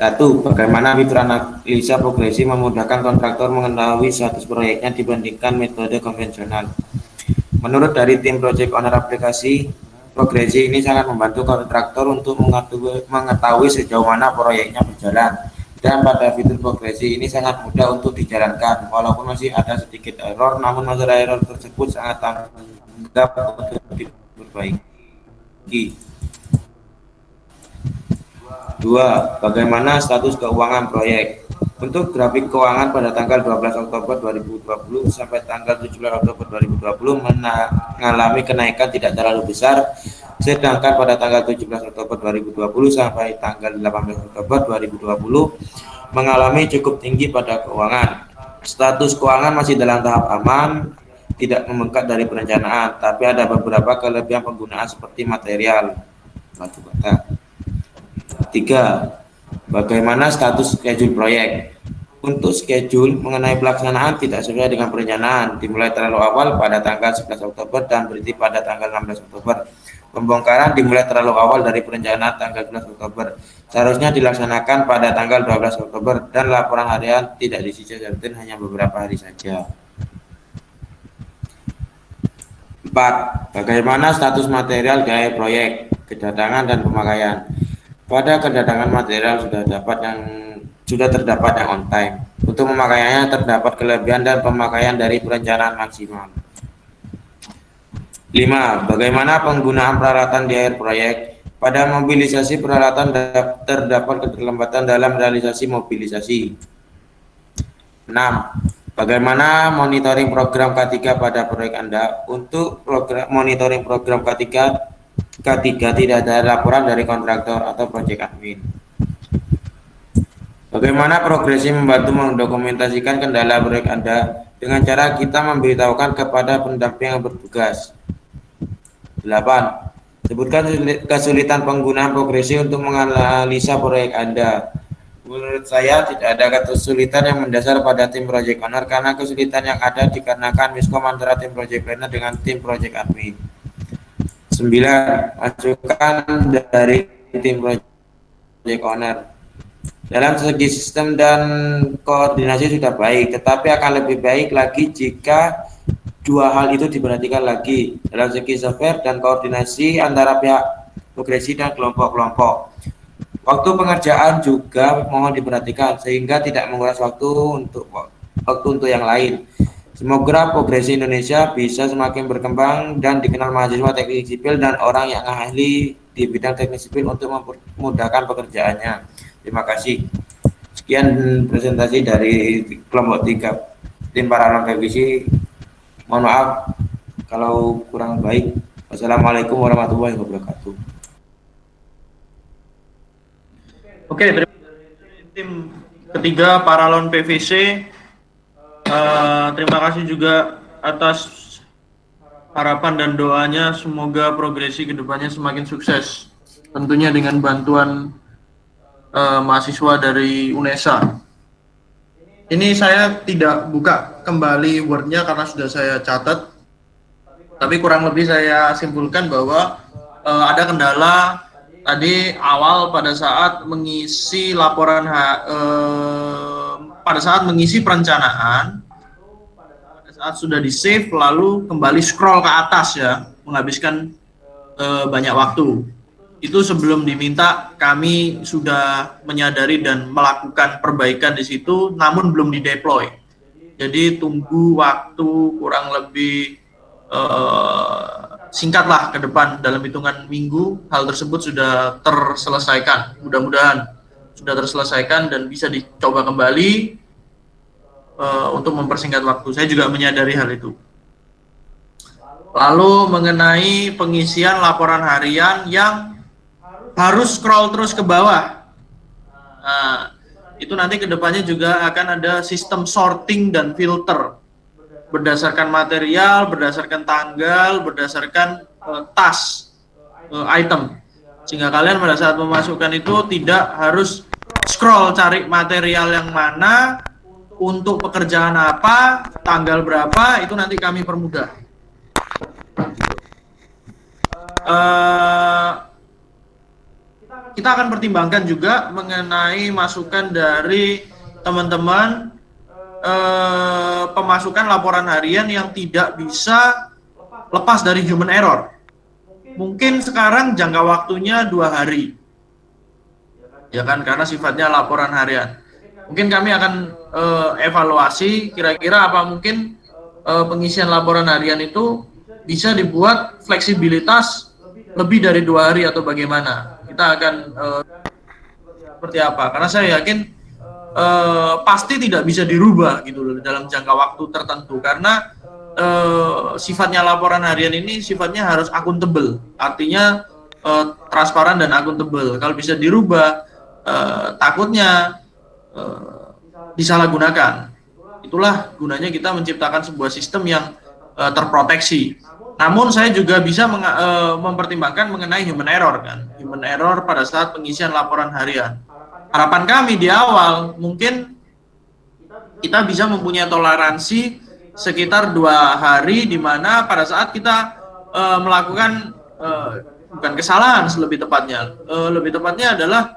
1. Bagaimana fitur analisa progresi memudahkan kontraktor mengetahui status proyeknya dibandingkan metode konvensional. Menurut dari tim Project Owner aplikasi, progresi ini sangat membantu kontraktor untuk mengetahui sejauh mana proyeknya berjalan. Dan pada fitur progresi ini sangat mudah untuk dijalankan, walaupun masih ada sedikit error, namun masalah error tersebut sangat tanggap untuk diperbaiki. 2. Bagaimana status keuangan proyek? Untuk grafik keuangan pada tanggal 12 Oktober 2020 sampai tanggal 17 Oktober 2020 mengalami kenaikan tidak terlalu besar, sedangkan pada tanggal 17 Oktober 2020 sampai tanggal 18 Oktober 2020 mengalami cukup tinggi pada keuangan. Status keuangan masih dalam tahap aman, tidak membengkak dari perencanaan, tapi ada beberapa kelebihan penggunaan seperti material, batu bata. 3. Bagaimana status schedule proyek? Untuk schedule mengenai pelaksanaan tidak sesuai dengan perencanaan, dimulai terlalu awal pada tanggal 11 Oktober dan berhenti pada tanggal 16 Oktober. Pembongkaran dimulai terlalu awal dari perencanaan tanggal 11 Oktober. Seharusnya dilaksanakan pada tanggal 12 Oktober dan laporan harian tidak disisir rutin hanya beberapa hari saja. 4. Bagaimana status material gaya proyek, kedatangan dan pemakaian? Pada kedatangan material sudah terdapat yang on time. Untuk pemakaiannya terdapat kelebihan dan pemakaian dari perencanaan maksimal. 5. Bagaimana penggunaan peralatan di akhir proyek? Pada mobilisasi peralatan terdapat keterlambatan dalam realisasi mobilisasi. 6. Bagaimana monitoring program K3 pada proyek Anda? Untuk monitoring program K3 tidak ada laporan dari kontraktor atau proyek admin. Bagaimana progresi membantu mendokumentasikan kendala proyek Anda? Dengan cara kita memberitahukan kepada pendamping yang bertugas. 8. Sebutkan kesulitan penggunaan progresi untuk menganalisa proyek Anda. Menurut saya tidak ada kesulitan yang mendasar pada tim project owner karena kesulitan yang ada dikarenakan miskom antara tim project planner dengan tim project admin. 9. Masukan dari tim project owner. Dalam segi sistem dan koordinasi sudah baik, tetapi akan lebih baik lagi jika dua hal itu diperhatikan lagi dalam segi software dan koordinasi antara pihak progresi dan kelompok-kelompok. Waktu pengerjaan juga mohon diperhatikan sehingga tidak menguras waktu untuk yang lain. Semoga progresi Indonesia bisa semakin berkembang dan dikenal mahasiswa teknik sipil dan orang yang ahli di bidang teknik sipil untuk memudahkan pekerjaannya. Terima kasih. Sekian presentasi dari kelompok 3 tim paralon revisi. Mohon maaf kalau kurang baik. Wassalamualaikum warahmatullahi wabarakatuh. Oke, tim ketiga paralon PVC. Terima kasih juga atas harapan dan doanya, semoga progresi kedepannya semakin sukses, tentunya dengan bantuan mahasiswa dari UNESA. Ini saya tidak buka kembali Word-nya karena sudah saya catat, tapi kurang lebih saya simpulkan bahwa ada kendala tadi awal pada saat mengisi laporan pada saat mengisi perencanaan, pada saat sudah di-save lalu kembali scroll ke atas ya, menghabiskan banyak waktu. Itu sebelum diminta kami sudah menyadari dan melakukan perbaikan di situ, namun belum di-deploy. Jadi tunggu waktu kurang lebih singkatlah ke depan, dalam hitungan minggu hal tersebut sudah terselesaikan. Mudah-mudahan sudah terselesaikan dan bisa dicoba kembali untuk mempersingkat waktu. Saya juga menyadari hal itu. Lalu mengenai pengisian laporan harian yang harus scroll terus ke bawah. Nah, itu nanti kedepannya juga akan ada sistem sorting dan filter berdasarkan material, berdasarkan tanggal, berdasarkan tas, item. Sehingga kalian pada saat memasukkan itu tidak harus scroll cari material yang mana, untuk pekerjaan apa, tanggal berapa, itu nanti kami permudah. Kita akan pertimbangkan juga mengenai masukan dari teman-teman pemasukan laporan harian yang tidak bisa lepas dari human error. Mungkin sekarang jangka waktunya 2 hari, ya kan, karena sifatnya laporan harian. Mungkin kami akan evaluasi kira-kira apa mungkin pengisian laporan harian itu bisa dibuat fleksibilitas lebih dari 2 hari atau bagaimana. Kita akan seperti apa, karena saya yakin pasti tidak bisa dirubah gitu loh dalam jangka waktu tertentu, karena sifatnya laporan harian ini sifatnya harus akuntabel, artinya transparan dan akuntabel. Kalau bisa dirubah, takutnya disalahgunakan. Itulah gunanya kita menciptakan sebuah sistem yang terproteksi. Namun saya juga bisa mempertimbangkan mengenai human error kan, human error pada saat pengisian laporan harian. Harapan kami di awal mungkin kita bisa mempunyai toleransi sekitar 2 hari, di mana pada saat kita melakukan bukan kesalahan lebih tepatnya adalah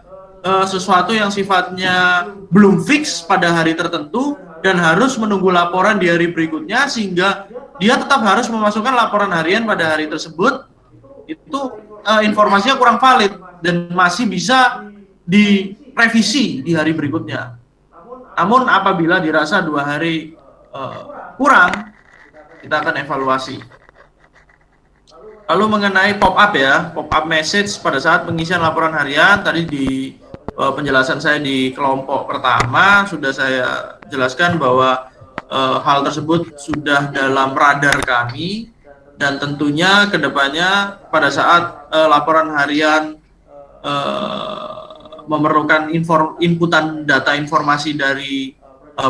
sesuatu yang sifatnya belum fix pada hari tertentu dan harus menunggu laporan di hari berikutnya, sehingga dia tetap harus memasukkan laporan harian pada hari tersebut, itu informasinya kurang valid dan masih bisa direvisi di hari berikutnya. Namun apabila dirasa 2 hari kurang, kita akan evaluasi. Lalu mengenai pop-up ya, pop-up message pada saat pengisian laporan harian, tadi di penjelasan saya di kelompok pertama sudah saya jelaskan bahwa hal tersebut sudah dalam radar kami, dan tentunya kedepannya pada saat laporan harian memerlukan inputan data informasi dari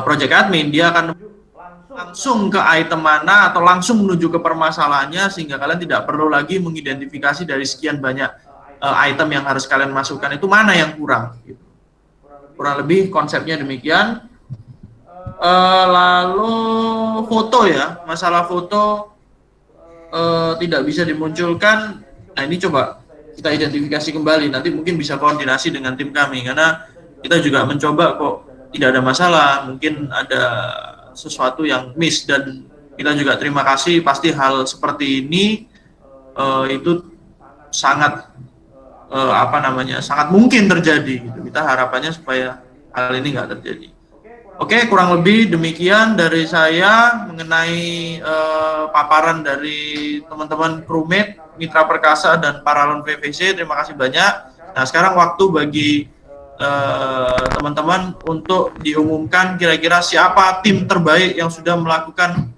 project admin, dia akan langsung ke item mana atau langsung menuju ke permasalahannya, sehingga kalian tidak perlu lagi mengidentifikasi dari sekian banyak item yang harus kalian masukkan itu mana yang kurang gitu. Kurang lebih konsepnya demikian. Lalu foto ya, masalah foto tidak bisa dimunculkan. Nah ini coba kita identifikasi kembali, nanti mungkin bisa koordinasi dengan tim kami, karena kita juga mencoba kok tidak ada masalah, mungkin ada sesuatu yang miss, dan kita juga terima kasih, pasti hal seperti ini itu sangat sangat mungkin terjadi gitu. Kita harapannya supaya hal ini nggak terjadi. Oke, kurang lebih demikian dari saya mengenai paparan dari teman-teman crewmate, Mitra Perkasa, dan Paralon PVC. Terima kasih banyak. Nah, sekarang waktu bagi teman-teman untuk diumumkan kira-kira siapa tim terbaik yang sudah melakukan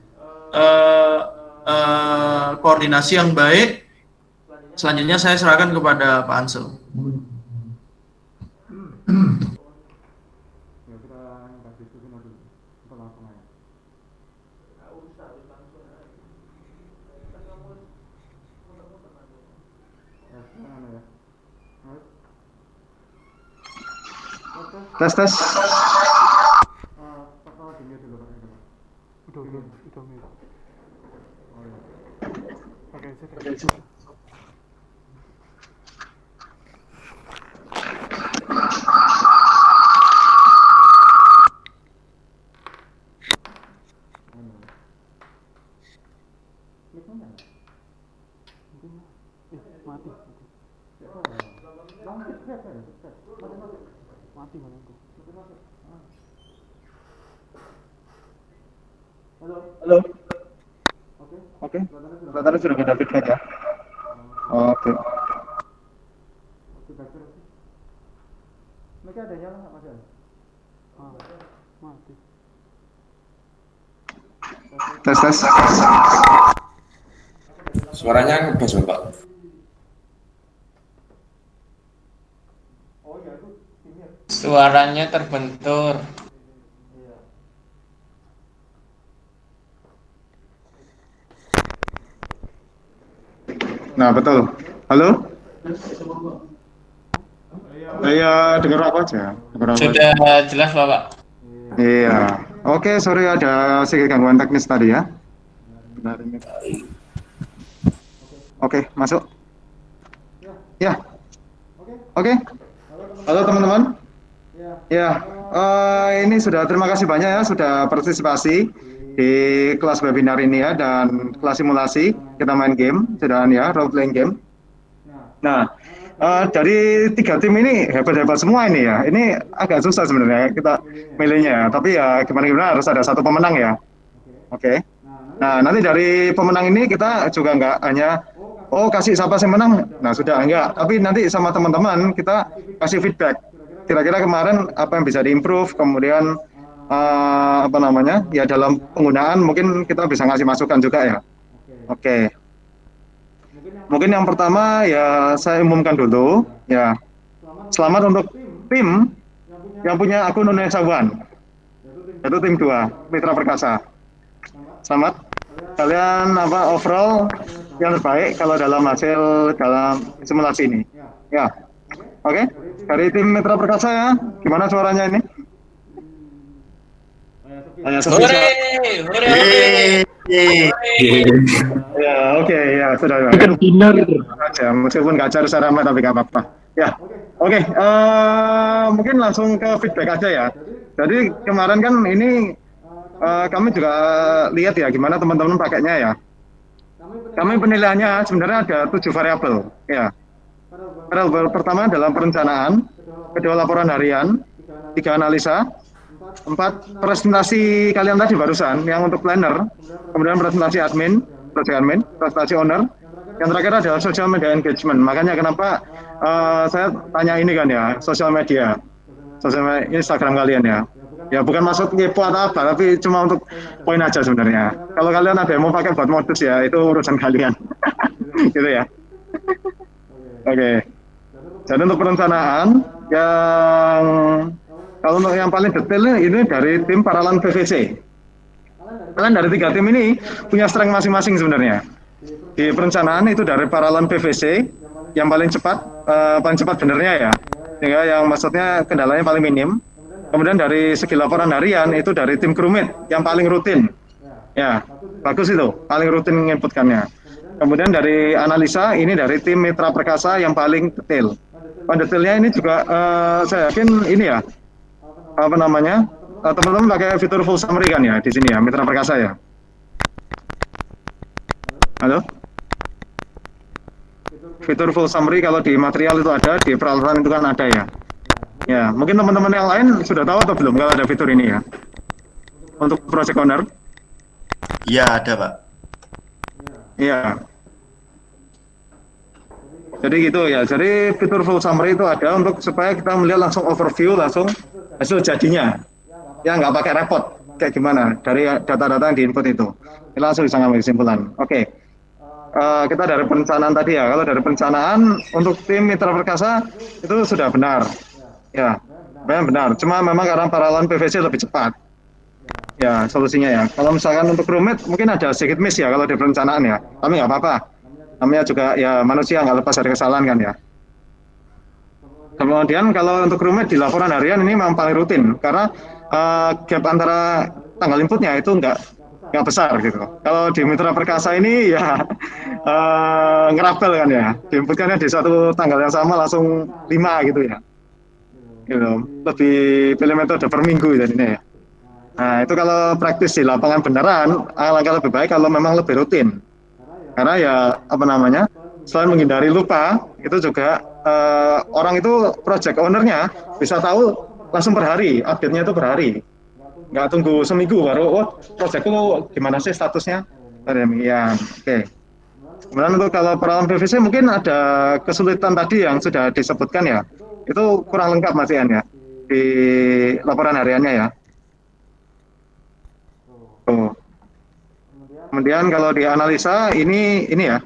koordinasi yang baik. Selanjutnya saya serahkan kepada Pak Ansel. Tes. Halo. Oke. Tadi sudah ada feedback ya. Oke. Mereka ada nyala nggak Mas? Mati. Tes. Suaranya ngebas Bapak. Suaranya terbentur. Nah, betul. Halo? Iya, dengar apa aja? Sudah jelas Bapak. Iya. Oke, sorry ada sedikit gangguan teknis tadi ya. Benar ini. Oke, masuk. Ya. Oke. Halo teman-teman. Ya, ini sudah terima kasih banyak ya sudah partisipasi di kelas webinar ini ya, dan kelas simulasi kita main game sudah ya, role playing game. Nah, dari 3 tim ini hebat-hebat semua ini ya. Ini agak susah sebenarnya kita milihnya ya, tapi ya gimana harus ada satu pemenang ya. Oke. Nah, nanti dari pemenang ini kita juga nggak hanya kasih siapa sih menang. Nah, sudah enggak, tapi nanti sama teman-teman kita kasih feedback. kira-kira kemarin apa yang bisa diimprove, kemudian apa namanya ya dalam penggunaan mungkin kita bisa ngasih masukan juga ya. Oke. Mungkin yang pertama ya saya umumkan dulu ya. Selamat untuk tim yang punya akun Nunuesa One. Itu tim 2 Mitra Perkasa. Selamat. Kalian overall yang terbaik kalau dalam simulasi ini. Ya. Oke. Dari tim Mitra Perkasa ya. Gimana suaranya ini? Ya, oke, ya sudah. Benar. Aja, meskipun nggak cari secara amat tapi nggak apa-apa. Ya, oke. Mungkin langsung ke feedback aja ya. Jadi kemarin kan ini kami juga lihat ya gimana teman-teman pakainya ya. Kami penilaiannya sebenarnya ada 7 variabel. Ya. Variabel pertama dalam perencanaan, kedua laporan harian, 3 analisa, 4 presentasi kalian tadi barusan yang untuk planner, kemudian presentasi admin, project admin, presentasi owner, yang terakhir adalah social media engagement. Makanya kenapa saya tanya ini kan ya, sosial media Instagram kalian ya. Ya bukan maksud ngepo atau apa, tapi cuma untuk poin aja sebenarnya. Kalau kalian ada yang mau pakai buat modus ya, itu urusan kalian. Gitu ya. Oke. Jadi untuk perencanaan yang kalau untuk yang paling detail ini dari tim Paralan PVC. Kalian dari 3 tim ini punya strength masing-masing sebenarnya. Di perencanaan itu dari Paralan PVC yang paling cepat benernya ya. Sehingga yang maksudnya kendalanya paling minim. Kemudian dari segi laporan harian itu dari tim Crewmate yang paling rutin. Ya, bagus itu, paling rutin menginputkannya. Kemudian dari analisa ini dari tim Mitra Perkasa yang paling detail. Detailnya ini juga saya yakin ini ya. Apa namanya? Teman-teman pakai fitur full summary kan ya di sini ya, Mitra Perkasa ya. Halo? Fitur full summary kalau di material itu ada, di peralatan itu kan ada ya. Ya, mungkin teman-teman yang lain sudah tahu atau belum kalau ada fitur ini ya. Untuk project owner? Iya, ada, Pak. Iya. Jadi gitu ya. Jadi fitur full summary itu ada untuk supaya kita melihat langsung overview langsung hasil jadinya. Ya nggak pakai repot kayak gimana dari data-data yang diinput itu. Kita langsung bisa ngambil kesimpulan. Oke. Kita dari perencanaan tadi ya. Kalau dari perencanaan untuk tim Mitra Perkasa itu sudah benar. Ya, benar. Cuma memang karena Paralan PVC lebih cepat. Ya, solusinya ya. Kalau misalkan untuk Crewmate mungkin ada sedikit miss ya kalau di perencanaan ya. Tapi nggak apa-apa. Namanya juga ya manusia nggak lepas dari kesalahan kan ya. Kemudian kalau untuk Crewmate di laporan harian ini memang paling rutin karena gap antara tanggal inputnya itu nggak besar gitu. Kalau di Mitra Perkasa ini ya ngerapel kan ya. Diinputkannya di satu tanggal yang sama langsung 5 gitu ya. Gitu. Lebih pilih metode per minggu jadinya ya. Nah itu kalau praktis di lapangan beneran alangkah lebih baik kalau memang lebih rutin. Karena ya apa namanya selain menghindari lupa itu juga orang itu project ownernya bisa tahu langsung per hari, update-nya itu per hari. Nggak tunggu seminggu baru projectku gimana sih statusnya. Demikian. Oke. Kemudian untuk kalau Paralan PVC mungkin ada kesulitan tadi yang sudah disebutkan ya. Itu kurang lengkap Mas Ian ya di laporan hariannya ya. Kemudian kalau di analisa ini ya.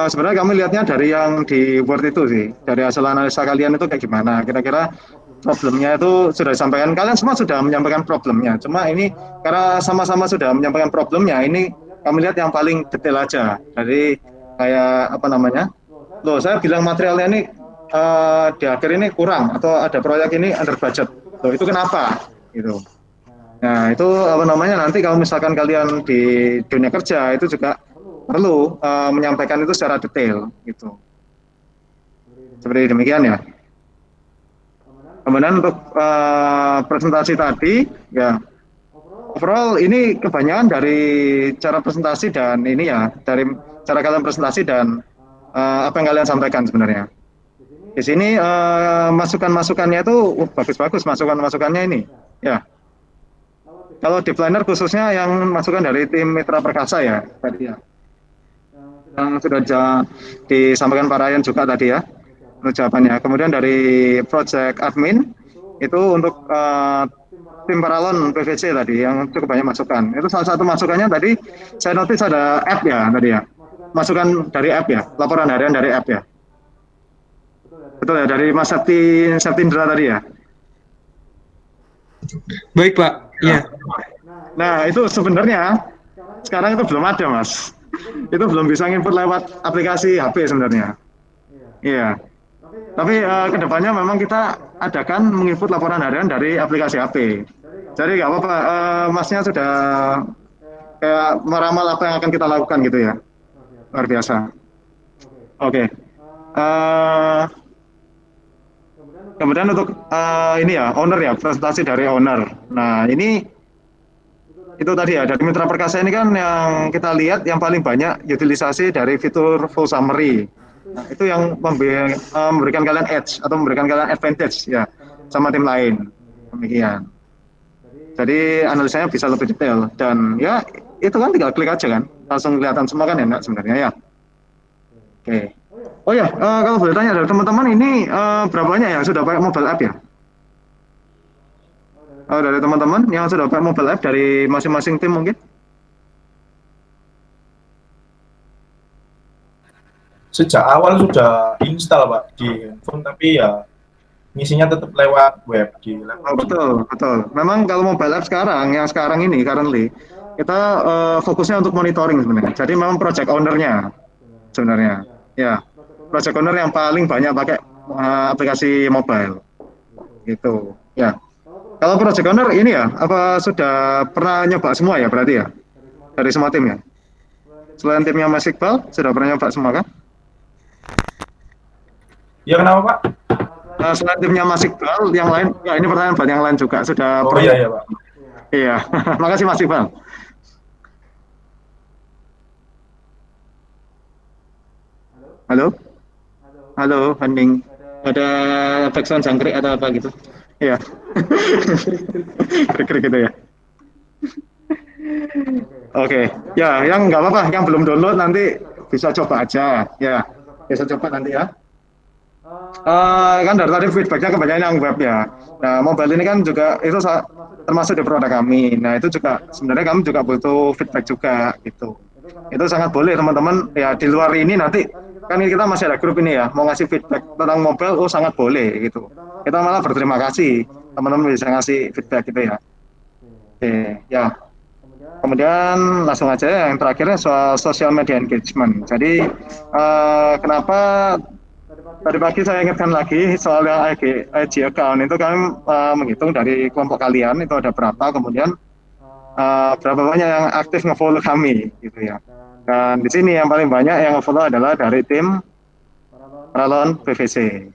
Sebenarnya kami lihatnya dari yang di Word itu sih, dari hasil analisa kalian itu kayak gimana. Kira-kira problemnya itu sudah disampaikan. Kalian semua sudah menyampaikan problemnya. Cuma ini karena sama-sama sudah menyampaikan problemnya, ini kami lihat yang paling detail aja. Jadi kayak apa namanya? Loh, saya bilang materialnya ini di akhir ini kurang atau ada proyek ini under budget. Loh, itu kenapa? Gitu. Nah, itu apa namanya nanti kalau misalkan kalian di dunia kerja itu juga perlu menyampaikan itu secara detail gitu. Seperti demikian ya. Kemudian untuk presentasi tadi ya overall ini kebanyakan dari cara presentasi dan ini ya dari cara kalian presentasi dan apa yang kalian sampaikan sebenarnya. Di sini masukan-masukannya itu bagus-bagus masukan-masukannya ini. Ya. Kalau di planner khususnya yang masukan dari tim Mitra Perkasa ya tadi ya. Yang sudah disampaikan Pak Ryan juga tadi ya. untuk jawabannya. Kemudian dari project admin itu untuk tim paralon PVC tadi yang cukup banyak masukan. Itu salah satu masukannya tadi saya notice ada app ya tadi ya. Masukan dari app ya, laporan harian dari app ya. Betul ya, dari Mas Septindra tadi ya. Baik, Pak. Iya. Nah, itu sebenarnya sekarang itu belum ada, Mas. Itu belum bisa nginput lewat aplikasi HP sebenarnya. Iya. Tapi kedepannya memang kita adakan menginput laporan harian dari aplikasi HP. Jadi nggak apa-apa, Masnya sudah kayak meramal apa yang akan kita lakukan gitu ya. Luar biasa. Oke. Kemudian untuk ini ya, owner ya, presentasi dari owner. Nah, ini itu tadi ya, dari Mitra Perkasa ini kan yang kita lihat yang paling banyak utilisasi dari fitur full summary. Nah, itu yang memberikan kalian edge atau memberikan kalian advantage ya sama tim lain. Demikian. Jadi analisanya bisa lebih detail dan ya itu kan tinggal klik aja kan, langsung kelihatan semua kan enak sebenarnya ya. Oke. Oh ya, kalau boleh tanya dari teman-teman ini berapa banyak yang sudah pakai mobile app ya? Dari teman-teman yang sudah pakai mobile app dari masing-masing tim mungkin? Sejak awal sudah install Pak di handphone, tapi ya ngisinya tetap lewat web di laptop. Betul. Memang kalau mobile app sekarang, yang sekarang ini currently, kita fokusnya untuk monitoring sebenarnya. Jadi memang project owner-nya sebenarnya. Ya, project owner yang paling banyak pakai aplikasi mobile. Gitu. Ya. Kalau project owner ini ya, apa sudah pernah nyoba semua ya berarti ya? Dari semua tim ya? Selain timnya Mas Iqbal, sudah pernah nyoba semua kan? Ya kenapa Pak? Selain timnya Mas Iqbal, yang lain, ya ini pertanyaan buat yang lain juga sudah. Oh iya Pak. Iya, makasih Mas Iqbal. Halo, Hening. Ada backsound jangkrik atau apa gitu? Iya. Krik-krik gitu ya. Oke, ya yang nggak apa-apa, yang belum download nanti bisa coba aja, ya. Bisa coba nanti ya. Kan dari tadi feedbacknya kebanyakan yang web ya. Nah, mobile ini kan juga itu termasuk di produk kami. Nah, itu juga sebenarnya kami juga butuh feedback juga gitu. Itu sangat boleh teman-teman ya, di luar ini nanti kan kita masih ada grup ini ya, mau ngasih feedback tentang mobile, sangat boleh gitu. Kita malah berterima kasih teman-teman bisa ngasih feedback gitu ya. Oke, ya. Kemudian langsung aja yang terakhirnya soal social media engagement. Jadi kenapa tadi pagi saya ingatkan lagi soal yang IG account itu kami menghitung dari kelompok kalian itu ada berapa, kemudian berapa banyak yang aktif nge-follow kami gitu ya. Dan di sini yang paling banyak yang nge-follow adalah dari tim Paralon PVC.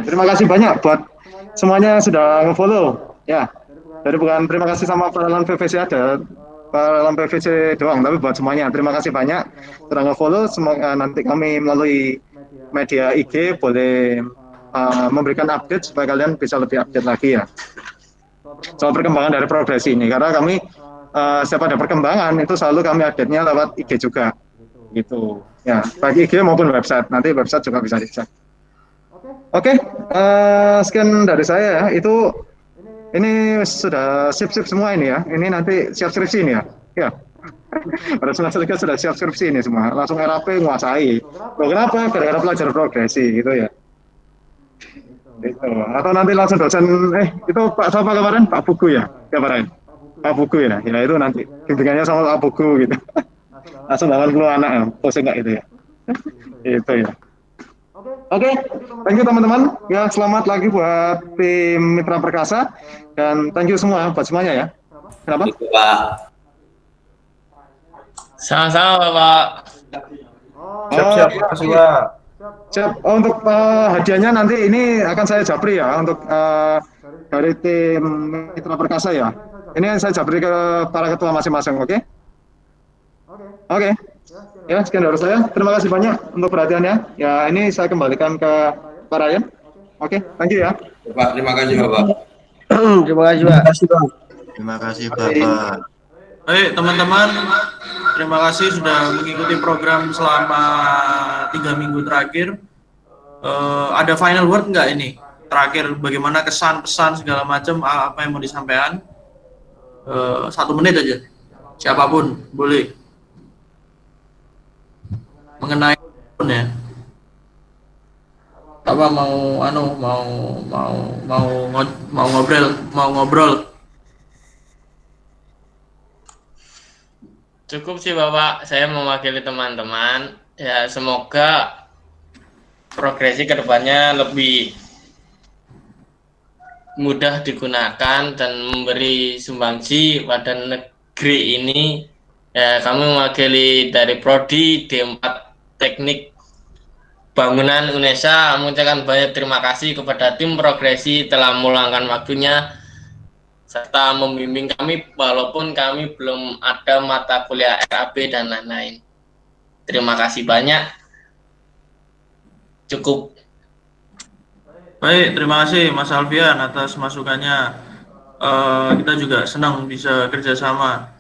Terima kasih banyak buat semuanya sudah nge-follow ya. Jadi bukan terima kasih sama Paralon PVC ada, Paralon PVC doang, tapi buat semuanya. Terima kasih banyak sudah nge-follow. Semoga nanti kami melalui media IG boleh memberikan update supaya kalian bisa lebih update lagi ya soal perkembangan dari progresi ini. Karena kami setiap ada perkembangan itu selalu kami update-nya lewat IG juga gitu ya, baik IG maupun website. Nanti website juga bisa dicek. Oke, sekian dari saya ya. Itu ini sudah sip-sip semua ini ya. Ini nanti siap skripsi ini ya. Ya. Pada semester 3 sudah siap skripsi ini semua. Langsung RAP nguasai. Loh, kenapa? Gara-gara pelajar progresi gitu ya. Gitu. Atau nanti langsung dosen itu Pak siapa kemarin? Pak Buku ya? Kemarin. Pak Buku ya. Ya itu nanti bimbingannya sama Pak Buku gitu. Langsung 80 anak ya. Pusing enggak itu ya. Itu ya. Oke, thank you teman-teman. Ya, selamat lagi buat tim Mitra Perkasa dan thank you semua buat semuanya ya. Kenapa? Pak. Sama-sama Pak. Siap-siap, makasih Pak. Siap. Untuk hadiahnya nanti ini akan saya japri ya untuk dari tim Mitra Perkasa ya. Ini saya japri ke para ketua masing-masing, oke? Oke. Ya, sekian dari saya. Terima kasih banyak untuk perhatiannya. Ya, ini saya kembalikan ke Pak Ryan. Oke, thank you ya. Pak, terima kasih Bapak. Terima kasih Pak. Terima kasih Bapak. Baik teman-teman, terima kasih sudah mengikuti program selama 3 minggu terakhir. Ada final word nggak ini? Terakhir, bagaimana kesan, pesan segala macam, apa yang mau disampaikan? 1 menit aja, siapapun boleh. Mengenai ya. Apa mau ngobrol? Cukup sih Bapak, saya mewakili teman-teman. Ya semoga progresi kedepannya lebih mudah digunakan dan memberi sumbangsi pada negeri ini. Ya, kami mewakili dari Prodi D4 Teknik Bangunan Indonesia mengucapkan banyak terima kasih kepada tim progresi telah meluangkan waktunya serta membimbing kami walaupun kami belum ada mata kuliah RAB dan lain-lain. Terima kasih banyak. Cukup. Baik, terima kasih Mas Alfian atas masukannya. Kita juga senang bisa kerjasama.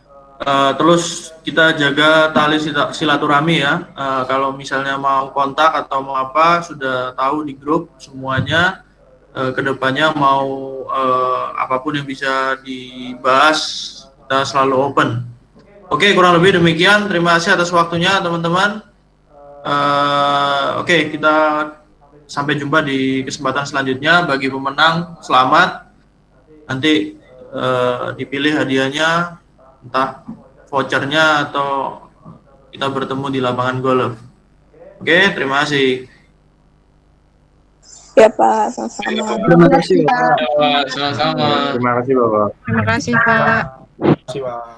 Terus kita jaga tali silaturahmi ya. Kalau misalnya mau kontak atau mau apa, sudah tahu di grup semuanya. Kedepannya mau apapun yang bisa dibahas, kita selalu open. Oke, kurang lebih demikian. Terima kasih atas waktunya teman-teman. Oke, kita sampai jumpa di kesempatan selanjutnya. Bagi pemenang, selamat. Nanti dipilih hadiahnya, entah vouchernya atau kita bertemu di lapangan golf. Oke, terima kasih. Ya Pak, sama-sama. Terima kasih Pak. Sama-sama. Terima kasih Bapak. Terima kasih Pak. Terima kasih Pak.